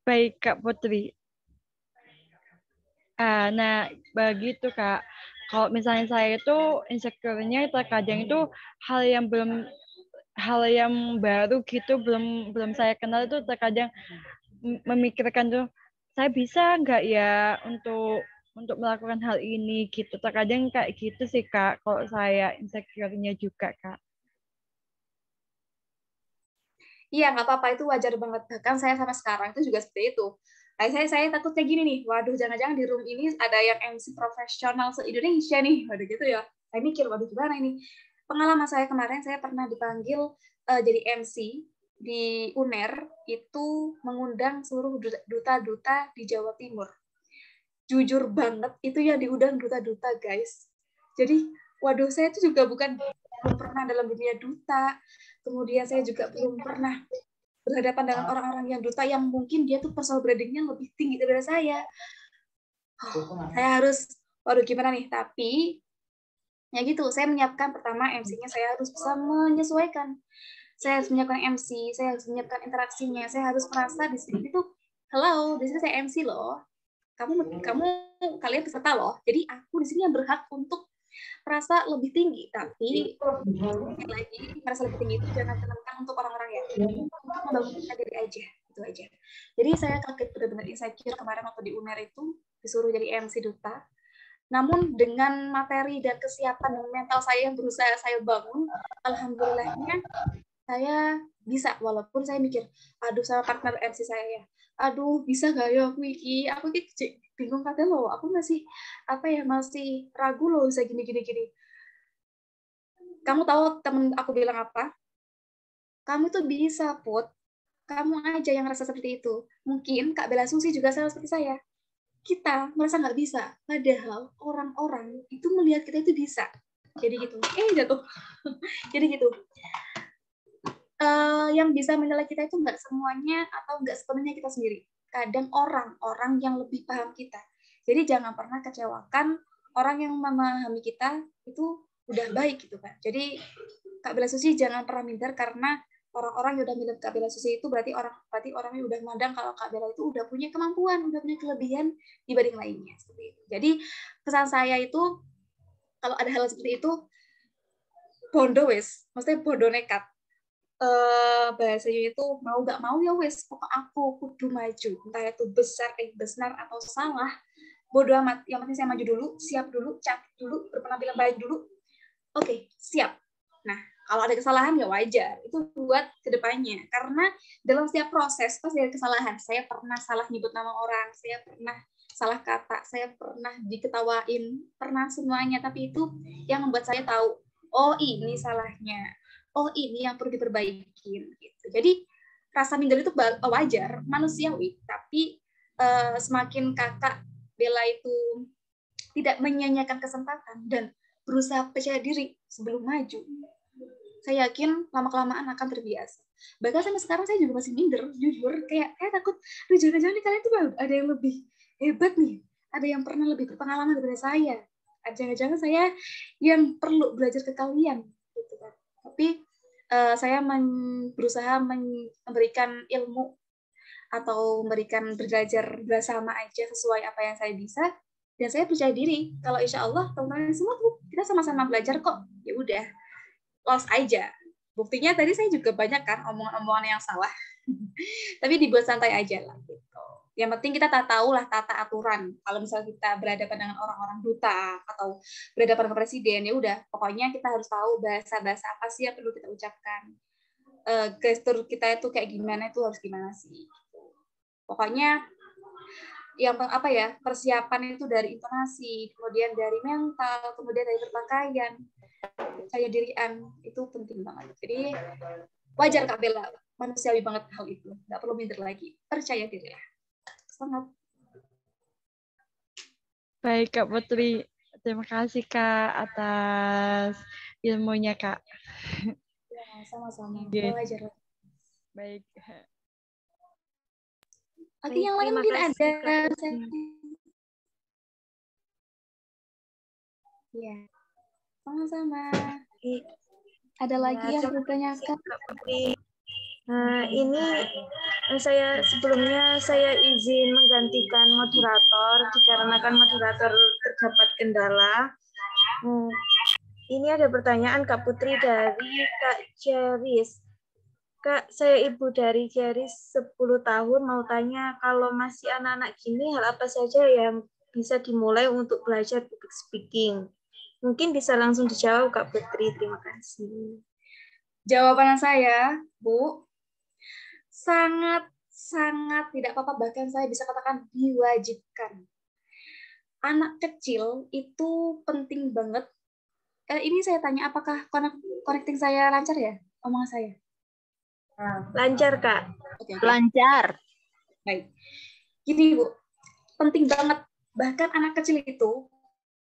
Baik, Kak Putri. Nah, begitu, Kak. Kalau misalnya saya itu insecure-nya terkadang itu hal yang baru gitu, belum saya kenal itu terkadang memikirkan tuh, saya bisa nggak ya untuk melakukan hal ini gitu. Terkadang kayak gitu sih, Kak, kalau saya insecure-nya juga, Kak. Iya, nggak apa-apa, itu wajar banget. Bahkan saya sama sekarang itu juga seperti itu. Nah, saya takutnya gini nih, waduh, jangan-jangan di room ini ada yang MC profesional se-Indonesia nih, waduh gitu ya. Saya mikir, waduh gimana ini. Pengalaman saya kemarin, saya pernah dipanggil jadi MC di UNER, itu mengundang seluruh duta-duta di Jawa Timur. Jujur banget, itu yang diundang duta-duta, guys. Jadi, waduh, saya itu juga belum pernah dalam dunia duta, kemudian saya juga belum pernah berhadapan dengan orang-orang yang duta yang mungkin dia tuh personal branding-nya lebih tinggi daripada saya. Saya harus, waduh gimana nih, tapi ya gitu, saya menyiapkan pertama MC-nya, saya harus bisa menyesuaikan. Saya harus menyiapkan MC, saya harus menyiapkan interaksinya, saya harus merasa di sini itu, hello, di sini saya MC loh. Kalian peserta loh. Jadi aku di sini yang berhak untuk merasa lebih tinggi, tapi lagi merasa lebih tinggi itu jangan tenangkan untuk orang-orang ya, untuk membangun diri aja, itu aja. Jadi saya kaget benar-benar insecure kemarin waktu di UNER itu disuruh jadi MC duta. Namun dengan materi dan kesiapan dan mental saya yang berusaha saya bangun, alhamdulillahnya saya bisa, walaupun saya mikir, aduh sama partner MC saya, aduh bisa gak ya aku bingung kadang loh, aku masih ragu loh bisa gini. Kamu tahu temen aku bilang apa? Kamu tuh bisa, Put. Kamu aja yang rasa seperti itu. Mungkin Kak Bella Susi juga sama seperti saya. Kita merasa nggak bisa, padahal orang-orang itu melihat kita itu bisa. Jadi gitu. Jatuh. Jadi gitu. Yang bisa menilai kita itu nggak semuanya atau nggak sepenuhnya kita sendiri. Kadang orang yang lebih paham kita. Jadi jangan pernah kecewakan orang yang memahami kita itu udah baik gitu kan. Jadi Kak Bella Susi jangan pernah minder karena orang-orang yang udah minder Kak Bella Susi itu berarti orangnya udah memandang kalau Kak Bella itu udah punya kemampuan, udah punya kelebihan dibanding lainnya seperti itu. Jadi pesan saya itu kalau ada hal seperti itu bondo wes, maksudnya bondo nekat. Bahasanya itu mau gak mau ya wes, pokok aku kudu maju, entah itu benar atau salah, bodo amat, yang penting saya maju dulu, siap dulu, cantik dulu, berpenampilan baik dulu, oke, siap. Nah, kalau ada kesalahan ya wajar, itu buat kedepannya, karena dalam setiap proses pasti ada kesalahan. Saya pernah salah nyebut nama orang, saya pernah salah kata, saya pernah diketawain, pernah semuanya, tapi itu yang membuat saya tahu, oh ini salahnya, oh ini yang perlu diperbaikin gitu. Jadi rasa minder itu wajar, manusiawi, tapi semakin Kakak Bella itu tidak menyanyiakan kesempatan dan berusaha percaya diri sebelum maju, saya yakin lama-kelamaan akan terbiasa. Bahkan sampai sekarang saya juga masih minder, jujur. Kayak takut, jangan-jangan nih kalian tuh ada yang lebih hebat nih. Ada yang pernah lebih berpengalaman daripada saya. Jangan-jangan saya yang perlu belajar ke kalian. Gitu kan. Tapi saya berusaha memberikan ilmu atau memberikan belajar bersama aja sesuai apa yang saya bisa. Dan saya percaya diri kalau insya Allah teman-teman semua tuh kita sama-sama belajar kok. Ya udah, lost aja. Buktinya tadi saya juga banyak kan omongan-omongan yang salah. Tapi dibuat santai aja lah gitu. Yang penting kita tahu lah tata aturan. Kalau misalnya kita berhadapan dengan orang-orang duta atau berhadapan dengan presiden, ya udah pokoknya kita harus tahu bahasa-bahasa apa sih yang perlu kita ucapkan. Gestur kita itu kayak gimana, itu harus gimana sih. Pokoknya yang persiapan itu dari intonasi, kemudian dari mental, kemudian dari berpakaian, percaya dirian, itu penting banget. Jadi wajar Kak Bella, manusiawi banget hal itu, nggak perlu minder lagi, percaya diri ya. Semangat. Baik Kak Putri, terima kasih Kak atas ilmunya Kak. Ya, sama-sama. Okay. Wajar. Baik. Oke, yang lain mungkin ada. Ya, sama-sama. Ada lagi yang bertanyakan? Ini sebelumnya saya izin menggantikan moderator dikarenakan moderator terdapat kendala. Ini ada pertanyaan Kak Putri dari Kak Jeris. Kak, saya ibu dari Jeris 10 tahun, mau tanya kalau masih anak-anak gini hal apa saja yang bisa dimulai untuk belajar public speaking? Mungkin bisa langsung dijawab Kak Putri, terima kasih. Jawaban saya, Bu, sangat tidak apa-apa, bahkan saya bisa katakan diwajibkan. Anak kecil itu penting banget. Ini saya tanya, apakah connecting saya lancar ya, omongan saya? Lancar, Kak. Okay. Lancar. Baik. Gini, Bu, penting banget. Bahkan anak kecil itu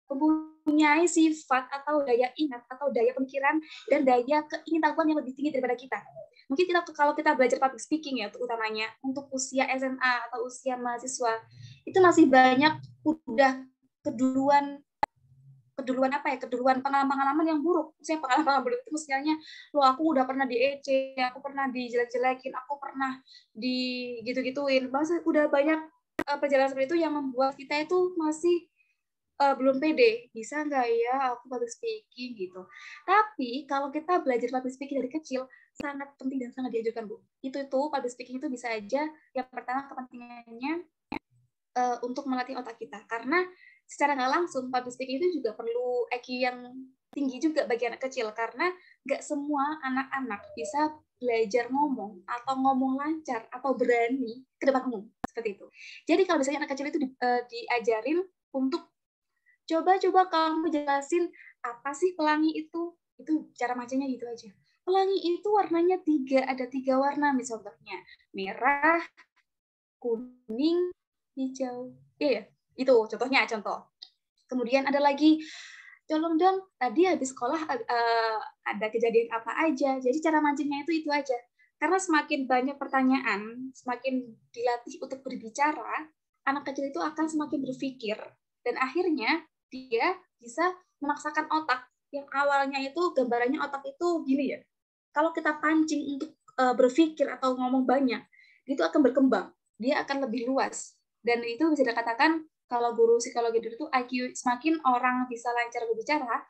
mempunyai sifat atau daya ingat atau daya pemikiran dan daya keingintahuan yang lebih tinggi daripada kita. Mungkin kalau kita belajar public speaking ya, utamanya untuk usia SMA atau usia mahasiswa, itu masih banyak udah keduluan pengalaman-pengalaman yang buruk. Maksudnya pengalaman buruk itu misalnya, aku udah pernah di-EC, aku pernah dijelek-jelekin, aku pernah di gitu-gituin. Maksudnya udah banyak perjalanan seperti itu yang membuat kita itu masih belum pede. Bisa nggak ya aku public speaking gitu. Tapi kalau kita belajar public speaking dari kecil, sangat penting dan sangat diajarkan, Bu. Itu public speaking itu bisa aja yang pertama kepentingannya untuk melatih otak kita. Karena secara nggak langsung public speaking itu juga perlu IQ yang tinggi juga bagi anak kecil, karena nggak semua anak-anak bisa belajar ngomong atau ngomong lancar atau berani ke depan umum seperti itu. Jadi kalau misalnya anak kecil itu diajarin untuk coba kamu jelasin apa sih pelangi itu cara macamnya gitu aja. Pelangi itu warnanya 3, ada 3 warna misalnya merah, kuning, hijau. Iya, itu contohnya. Kemudian ada lagi, tolong dong, tadi habis sekolah ada kejadian apa aja. Jadi cara mancingnya itu aja. Karena semakin banyak pertanyaan, semakin dilatih untuk berbicara, anak kecil itu akan semakin berpikir. Dan akhirnya dia bisa memaksakan otak. Yang awalnya itu gambarannya otak itu gini ya. Kalau kita pancing untuk berpikir atau ngomong banyak, itu akan berkembang. Dia akan lebih luas. Dan itu bisa dikatakan kalau guru psikologi itu IQ, semakin orang bisa lancar berbicara,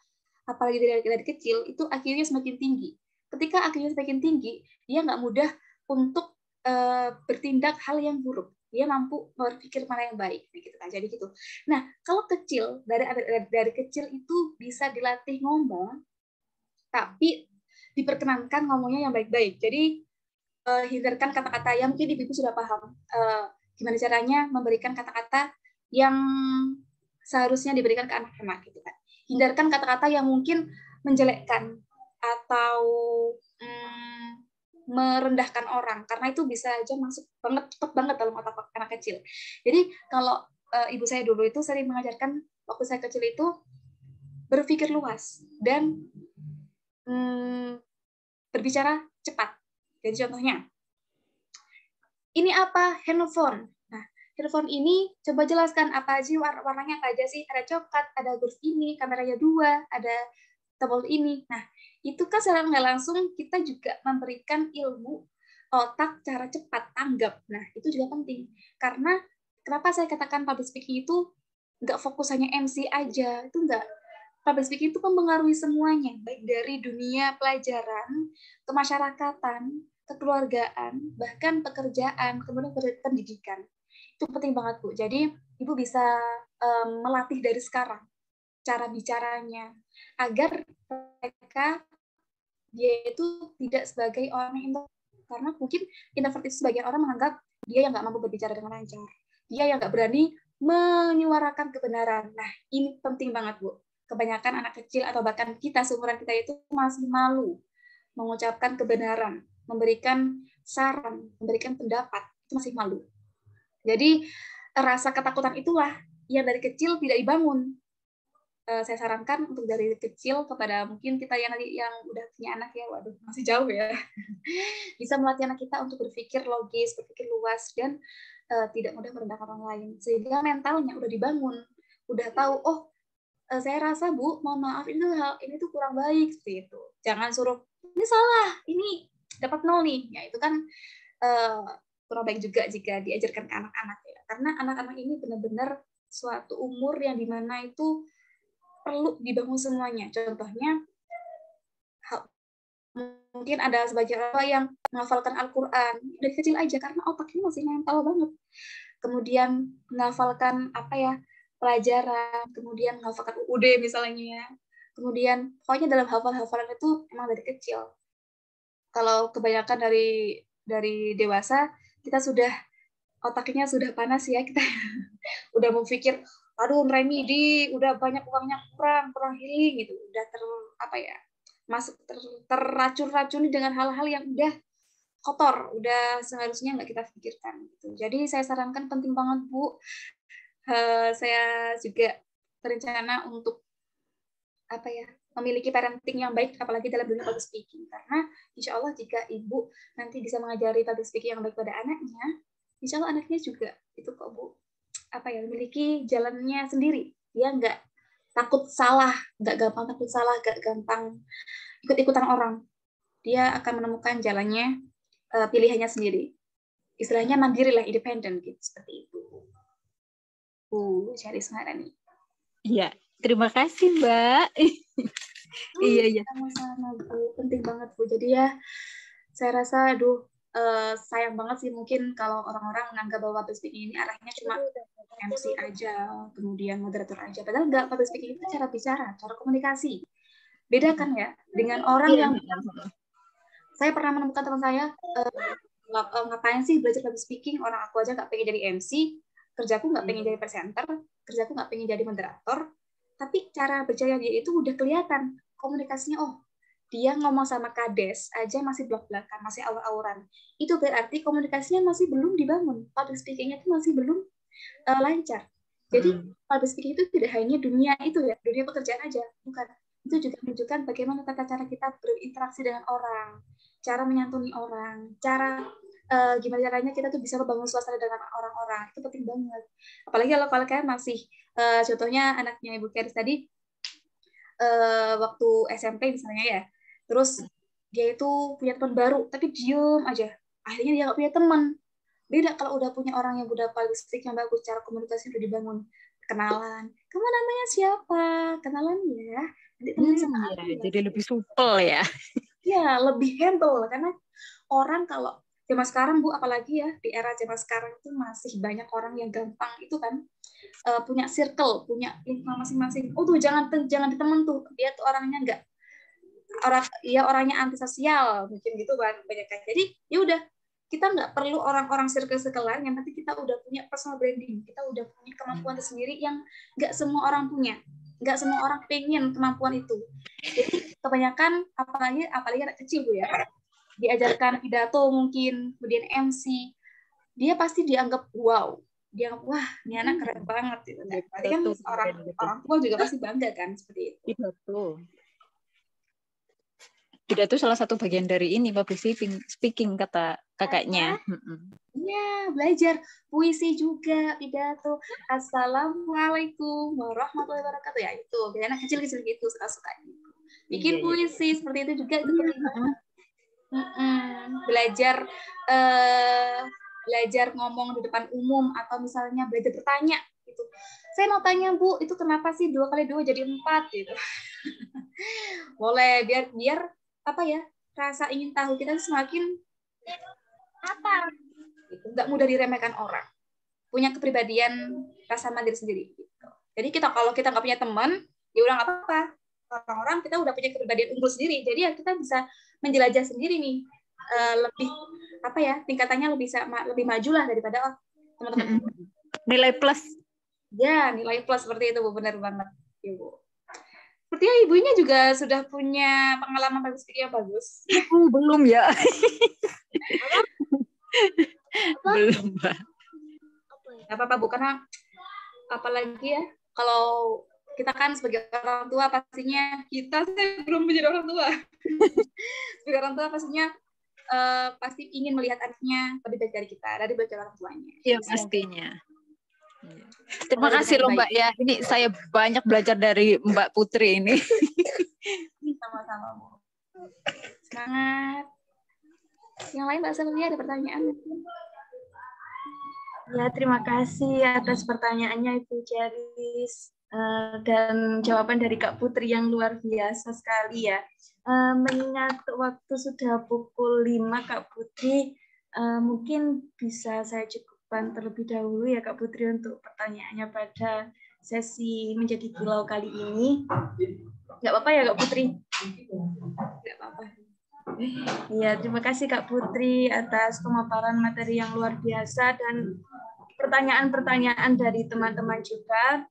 apalagi dari kecil, itu IQ-nya semakin tinggi. Ketika IQ-nya semakin tinggi, dia nggak mudah untuk bertindak hal yang buruk. Dia mampu berpikir mana yang baik, gitu kan. Jadi gitu. Nah, kalau kecil dari kecil itu bisa dilatih ngomong, tapi diperkenankan ngomongnya yang baik-baik. Jadi hindarkan kata-kata yang mungkin ibu sudah paham. Gimana caranya memberikan kata-kata yang seharusnya diberikan ke anak-anak, gitu kan. Hindarkan kata-kata yang mungkin menjelekkan atau merendahkan orang, karena itu bisa aja masuk cepat banget dalam otak anak kecil. Jadi kalau ibu saya dulu itu sering mengajarkan waktu saya kecil itu berpikir luas dan berbicara cepat. Jadi contohnya, ini apa? Handphone. Nah, handphone ini coba jelaskan apa aja, warnanya apa aja sih? Ada coklat, ada huruf ini, kameranya 2, ada tombol ini. Nah, itu kan secara nggak langsung kita juga memberikan ilmu otak cara cepat tanggap. Nah, itu juga penting. Karena kenapa saya katakan public speaking itu nggak fokus hanya MC aja, itu nggak. Public speaking itu mempengaruhi semuanya, baik dari dunia pelajaran, kemasyarakatan, kekeluargaan, bahkan pekerjaan, kemudian pendidikan. Itu penting banget, Bu. Jadi, Ibu bisa melatih dari sekarang cara bicaranya, agar mereka dia itu tidak sebagai orang yang introvert. Karena mungkin introvert itu sebagian orang menganggap dia yang nggak mampu berbicara dengan lancar, dia yang nggak berani menyuarakan kebenaran. Nah, ini penting banget, Bu. Kebanyakan anak kecil atau bahkan kita, seumuran kita itu masih malu mengucapkan kebenaran, memberikan saran, memberikan pendapat, itu masih malu. Jadi, rasa ketakutan itulah yang dari kecil tidak dibangun. Saya sarankan untuk dari kecil kepada mungkin kita yang udah punya anak ya, waduh masih jauh ya, bisa melatih anak kita untuk berpikir logis, berpikir luas, dan tidak mudah merendahkan orang lain, sehingga mentalnya udah dibangun, udah tahu, oh saya rasa Bu, mohon maaf ini tuh kurang baik, seperti itu. Jangan suruh ini salah, ini dapat 0 nih, ya itu kan kurang baik juga jika diajarkan ke anak-anak ya, karena anak-anak ini benar-benar suatu umur yang dimana itu perlu dibangun semuanya. Contohnya, mungkin ada sebagian orang yang menghafalkan Al-Quran dari kecil aja karena otaknya masih nempel banget. Kemudian menghafalkan pelajaran, kemudian menghafalkan UUD misalnya. Kemudian pokoknya dalam hafal-hafalan itu emang dari kecil. Kalau kebanyakan dari dewasa, kita otaknya sudah panas ya, kita udah mau pikir, aduh remedi, udah banyak uangnya kurang healing gitu, udah terracun-racuni dengan hal-hal yang udah kotor, udah seharusnya nggak kita pikirkan gitu. Jadi saya sarankan, penting banget Bu, saya juga berencana untuk memiliki parenting yang baik, apalagi dalam dunia public speaking, karena insya Allah jika Ibu nanti bisa mengajari public speaking yang baik pada anaknya, insya Allah anaknya juga itu kok Bu memiliki jalannya sendiri. Dia nggak takut salah, nggak gampang takut salah, nggak gampang ikut-ikutan orang. Dia akan menemukan jalannya, pilihannya sendiri. Istilahnya mandiri lah, independen gitu, seperti itu. Bu Charis Maharani. Iya, terima kasih Mbak. Iya. Sama-sama Bu, penting banget Bu. Jadi ya, saya rasa sayang banget sih mungkin kalau orang-orang menganggap bahwa public speaking ini arahnya cuma MC aja, kemudian moderator aja. Padahal enggak, public speaking itu cara bicara, cara komunikasi. Beda kan ya dengan orang yang saya pernah menemukan teman saya, ngapain sih belajar public speaking, orang aku aja nggak pengen jadi MC, kerjaku nggak pengen jadi presenter, kerjaku nggak pengen jadi moderator, tapi cara bicara dia itu udah kelihatan komunikasinya, oh dia ngomong sama kades aja masih belak-belakan, masih awur-awuran. Itu berarti komunikasinya masih belum dibangun, public speaking-nya itu masih belum lancar. Jadi public speaking itu tidak hanya dunia itu ya, dunia pekerjaan aja, bukan. Itu juga menunjukkan bagaimana tata cara kita berinteraksi dengan orang, cara menyantuni orang, cara gimana caranya kita tuh bisa membangun suasana dengan orang-orang. Itu penting banget. Apalagi kalau kalian masih contohnya anaknya Ibu Charis tadi waktu SMP misalnya ya, terus dia itu punya teman baru tapi diem aja, akhirnya dia nggak punya teman. Beda kalau udah punya orang yang udah public speaking yang bagus, cara komunikasi udah dibangun, kenalan, kamu namanya siapa, kenalan ya, nanti teman sama aku ya. Jadi lebih supel ya. Ya, lebih handle, karena orang kalau zaman sekarang Bu, apalagi ya di era zaman sekarang itu masih banyak orang yang gampang itu kan punya circle, punya lingkungan masing-masing. Oh tuh jangan di temen tuh, dia tuh orangnya orangnya antisosial mungkin gitu kan banyak kan. Jadi ya udah, kita nggak perlu orang-orang circle-circlean, yang nanti kita udah punya personal branding, kita udah punya kemampuan tersendiri yang nggak semua orang punya, nggak semua orang pengen kemampuan itu. Jadi kebanyakan apalagi anak kecil Bu ya, diajarkan pidato mungkin, kemudian MC, dia pasti dianggap wow, dia wah ini anak keren banget gitu kan. Berarti kan Betul, orang tua juga pasti bangga kan seperti itu. Pidato. Pidato salah satu bagian dari ini public speaking kata kakaknya. Iya, belajar puisi juga, pidato. Assalamualaikum warahmatullahi wabarakatuh. Ya itu, biar anak kecil-kecil gitu suka-suka gitu. Bikin puisi seperti itu juga itu penting banget. Belajar ngomong di depan umum atau misalnya belajar bertanya gitu. Saya mau tanya Bu, itu kenapa sih 2 kali 2 jadi 4 gitu. Boleh biar apa ya? Rasa ingin tahu kita semakin apa? Gitu. Nggak mudah diremehkan orang. Punya kepribadian rasa mandiri sendiri gitu. Jadi kalau kita nggak punya teman, ya udah nggak apa-apa. Orang-orang kita udah punya kepribadian unggul sendiri. Jadi ya kita bisa menjelajah sendiri nih. Lebih apa ya, tingkatannya lebih maju lah daripada teman-teman. Nilai plus. Ya, nilai plus seperti itu Bu, benar banget Ibu. Sepertinya ibunya juga sudah punya pengalaman bagus yang bagus. Belum ya. Belum, Mbak. Gak apa-apa Bu, karena apalagi ya kalau kita kan sebagai orang tua pastinya saya belum menjadi orang tua. Sebagai orang tua pastinya pasti ingin melihat anaknya lebih baik dari kita, dari belajar orang tuanya. Iya pastinya. Terima kasih loh Mbak ya. Ini saya banyak belajar dari Mbak Putri ini. Sama-sama Bu. Semangat. Yang lain Mbak Sylvia ada pertanyaan? Ya, terima kasih atas pertanyaannya Ibu Charis dan jawaban dari Kak Putri yang luar biasa sekali ya. Mengingat waktu sudah pukul 5 Kak Putri, mungkin bisa saya cukupkan terlebih dahulu ya Kak Putri untuk pertanyaannya pada sesi menjadi kilau kali ini. Nggak apa-apa ya Kak Putri? Nggak apa-apa. Ya, terima kasih Kak Putri atas pemaparan materi yang luar biasa dan pertanyaan-pertanyaan dari teman-teman juga.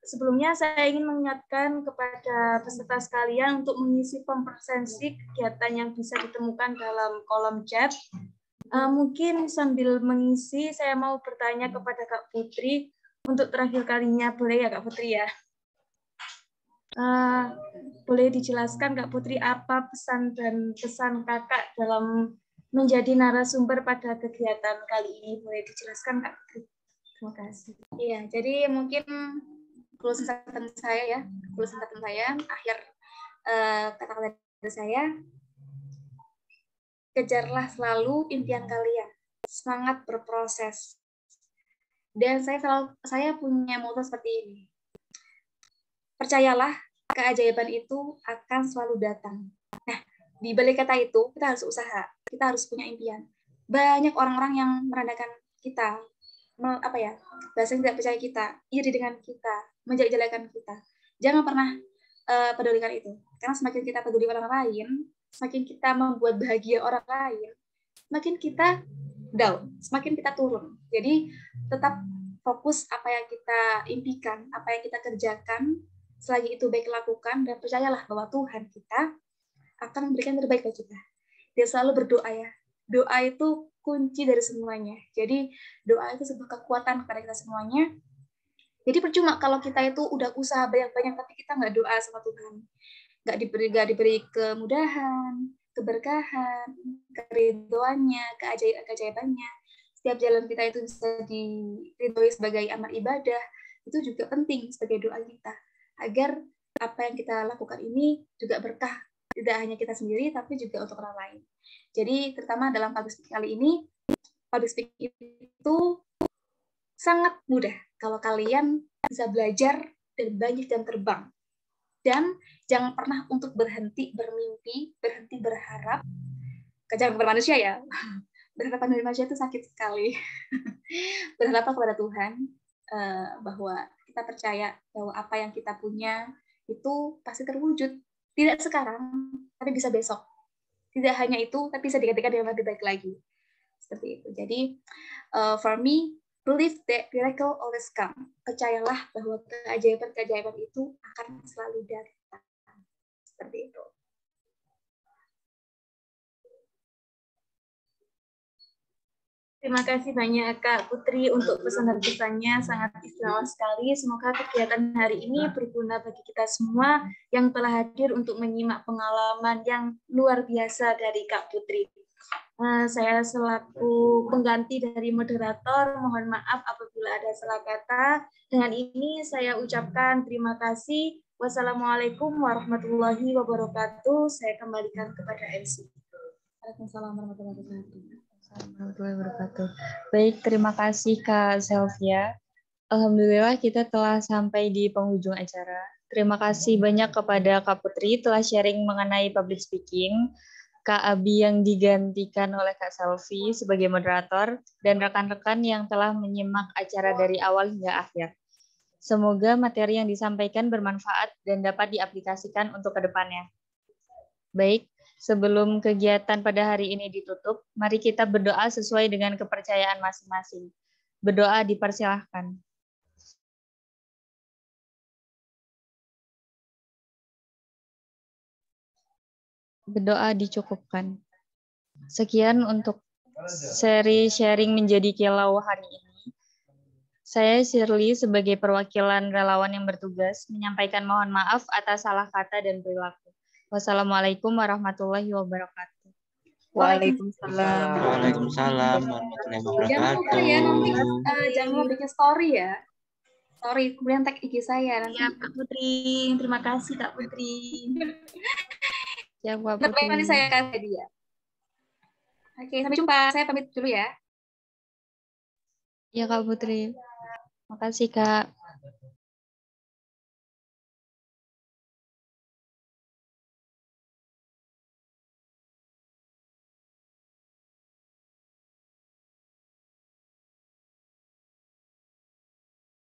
Sebelumnya saya ingin mengingatkan kepada peserta sekalian untuk mengisi form presensi kegiatan yang bisa ditemukan dalam kolom chat. Mungkin sambil mengisi, saya mau bertanya kepada Kak Putri untuk terakhir kalinya, boleh ya Kak Putri ya? Boleh dijelaskan Kak Putri apa pesan dan kesan kakak dalam menjadi narasumber pada kegiatan kali ini? Boleh dijelaskan Kak Putri? Terima kasih. Iya, jadi mungkin closing statement saya akhir kata-kata dari saya, kejarlah selalu impian kalian, semangat berproses. Dan saya punya motto seperti ini, percayalah keajaiban itu akan selalu datang. Nah, di balik kata itu kita harus usaha, kita harus punya impian. Banyak orang-orang yang merendahkan kita, bahasa tidak percaya kita, iri dengan kita, menjelek-jelekan kita. Jangan pernah pedulikan itu. Karena semakin kita peduli orang lain, semakin kita membuat bahagia orang lain, semakin kita down, semakin kita turun. Jadi tetap fokus apa yang kita impikan, apa yang kita kerjakan, selagi itu baik lakukan, dan percayalah bahwa Tuhan kita akan memberikan terbaik buat kita. Dia selalu berdoa ya. Doa itu kunci dari semuanya. Jadi doa itu sebuah kekuatan kepada kita semuanya. Jadi percuma kalau kita itu udah usaha banyak-banyak tapi kita nggak doa sama Tuhan, nggak diberi kemudahan, keberkahan, keridhoannya, keajaibannya. Setiap jalan kita itu bisa diridhoi sebagai amal ibadah, itu juga penting sebagai doa kita agar apa yang kita lakukan ini juga berkah, tidak hanya kita sendiri tapi juga untuk orang lain. Jadi terutama dalam public speaking kali ini, public speaking itu sangat mudah kalau kalian bisa belajar dan banyak jam terbang. Dan jangan pernah untuk berhenti bermimpi, berhenti berharap. Jangan kepada manusia ya. Berharapan dari manusia itu sakit sekali. Berharap kepada Tuhan bahwa kita percaya bahwa apa yang kita punya itu pasti terwujud. Tidak sekarang, tapi bisa besok. Tidak hanya itu, tapi bisa digantikan dengan lebih baik lagi. Seperti itu. Jadi, for me, believe that miracle always come. Percayalah bahwa keajaiban-keajaiban itu akan selalu datang. Seperti itu. Terima kasih banyak Kak Putri untuk pesan dan pesannya, sangat istimewa sekali. Semoga kegiatan hari ini berguna bagi kita semua yang telah hadir untuk menyimak pengalaman yang luar biasa dari Kak Putri. Saya selaku pengganti dari moderator, mohon maaf apabila ada salah kata. Dengan ini saya ucapkan terima kasih. Wassalamualaikum warahmatullahi wabarakatuh. Saya kembalikan kepada MC. Waalaikumsalam warahmatullahi wabarakatuh. Baik, terima kasih Kak Selvia. Alhamdulillah kita telah sampai di penghujung acara. Terima kasih banyak kepada Kak Putri telah sharing mengenai public speaking, Kak Abi yang digantikan oleh Kak Selvi sebagai moderator, dan rekan-rekan yang telah menyimak acara dari awal hingga akhir. Semoga materi yang disampaikan bermanfaat dan dapat diaplikasikan untuk kedepannya. Baik, sebelum kegiatan pada hari ini ditutup, mari kita berdoa sesuai dengan kepercayaan masing-masing. Berdoa dipersilahkan. Berdoa dicukupkan. Sekian untuk seri sharing menjadi kilau hari ini. Saya Shirley sebagai perwakilan relawan yang bertugas menyampaikan mohon maaf atas salah kata dan perilaku. Wassalamualaikum warahmatullahi wabarakatuh. Waalaikumsalam. Waalaikumsalam warahmatullahi Jangan lupa ya nanti jangan lupa bikin story ya. Story kemudian tag IG saya nanti. Ya Kak Putri, terima kasih Kak Putri. Ya, Kak Putri. Nanti saya kasih dia. Oke, sampai jumpa. Saya pamit dulu ya. Ya Kak Putri. Makasih Kak.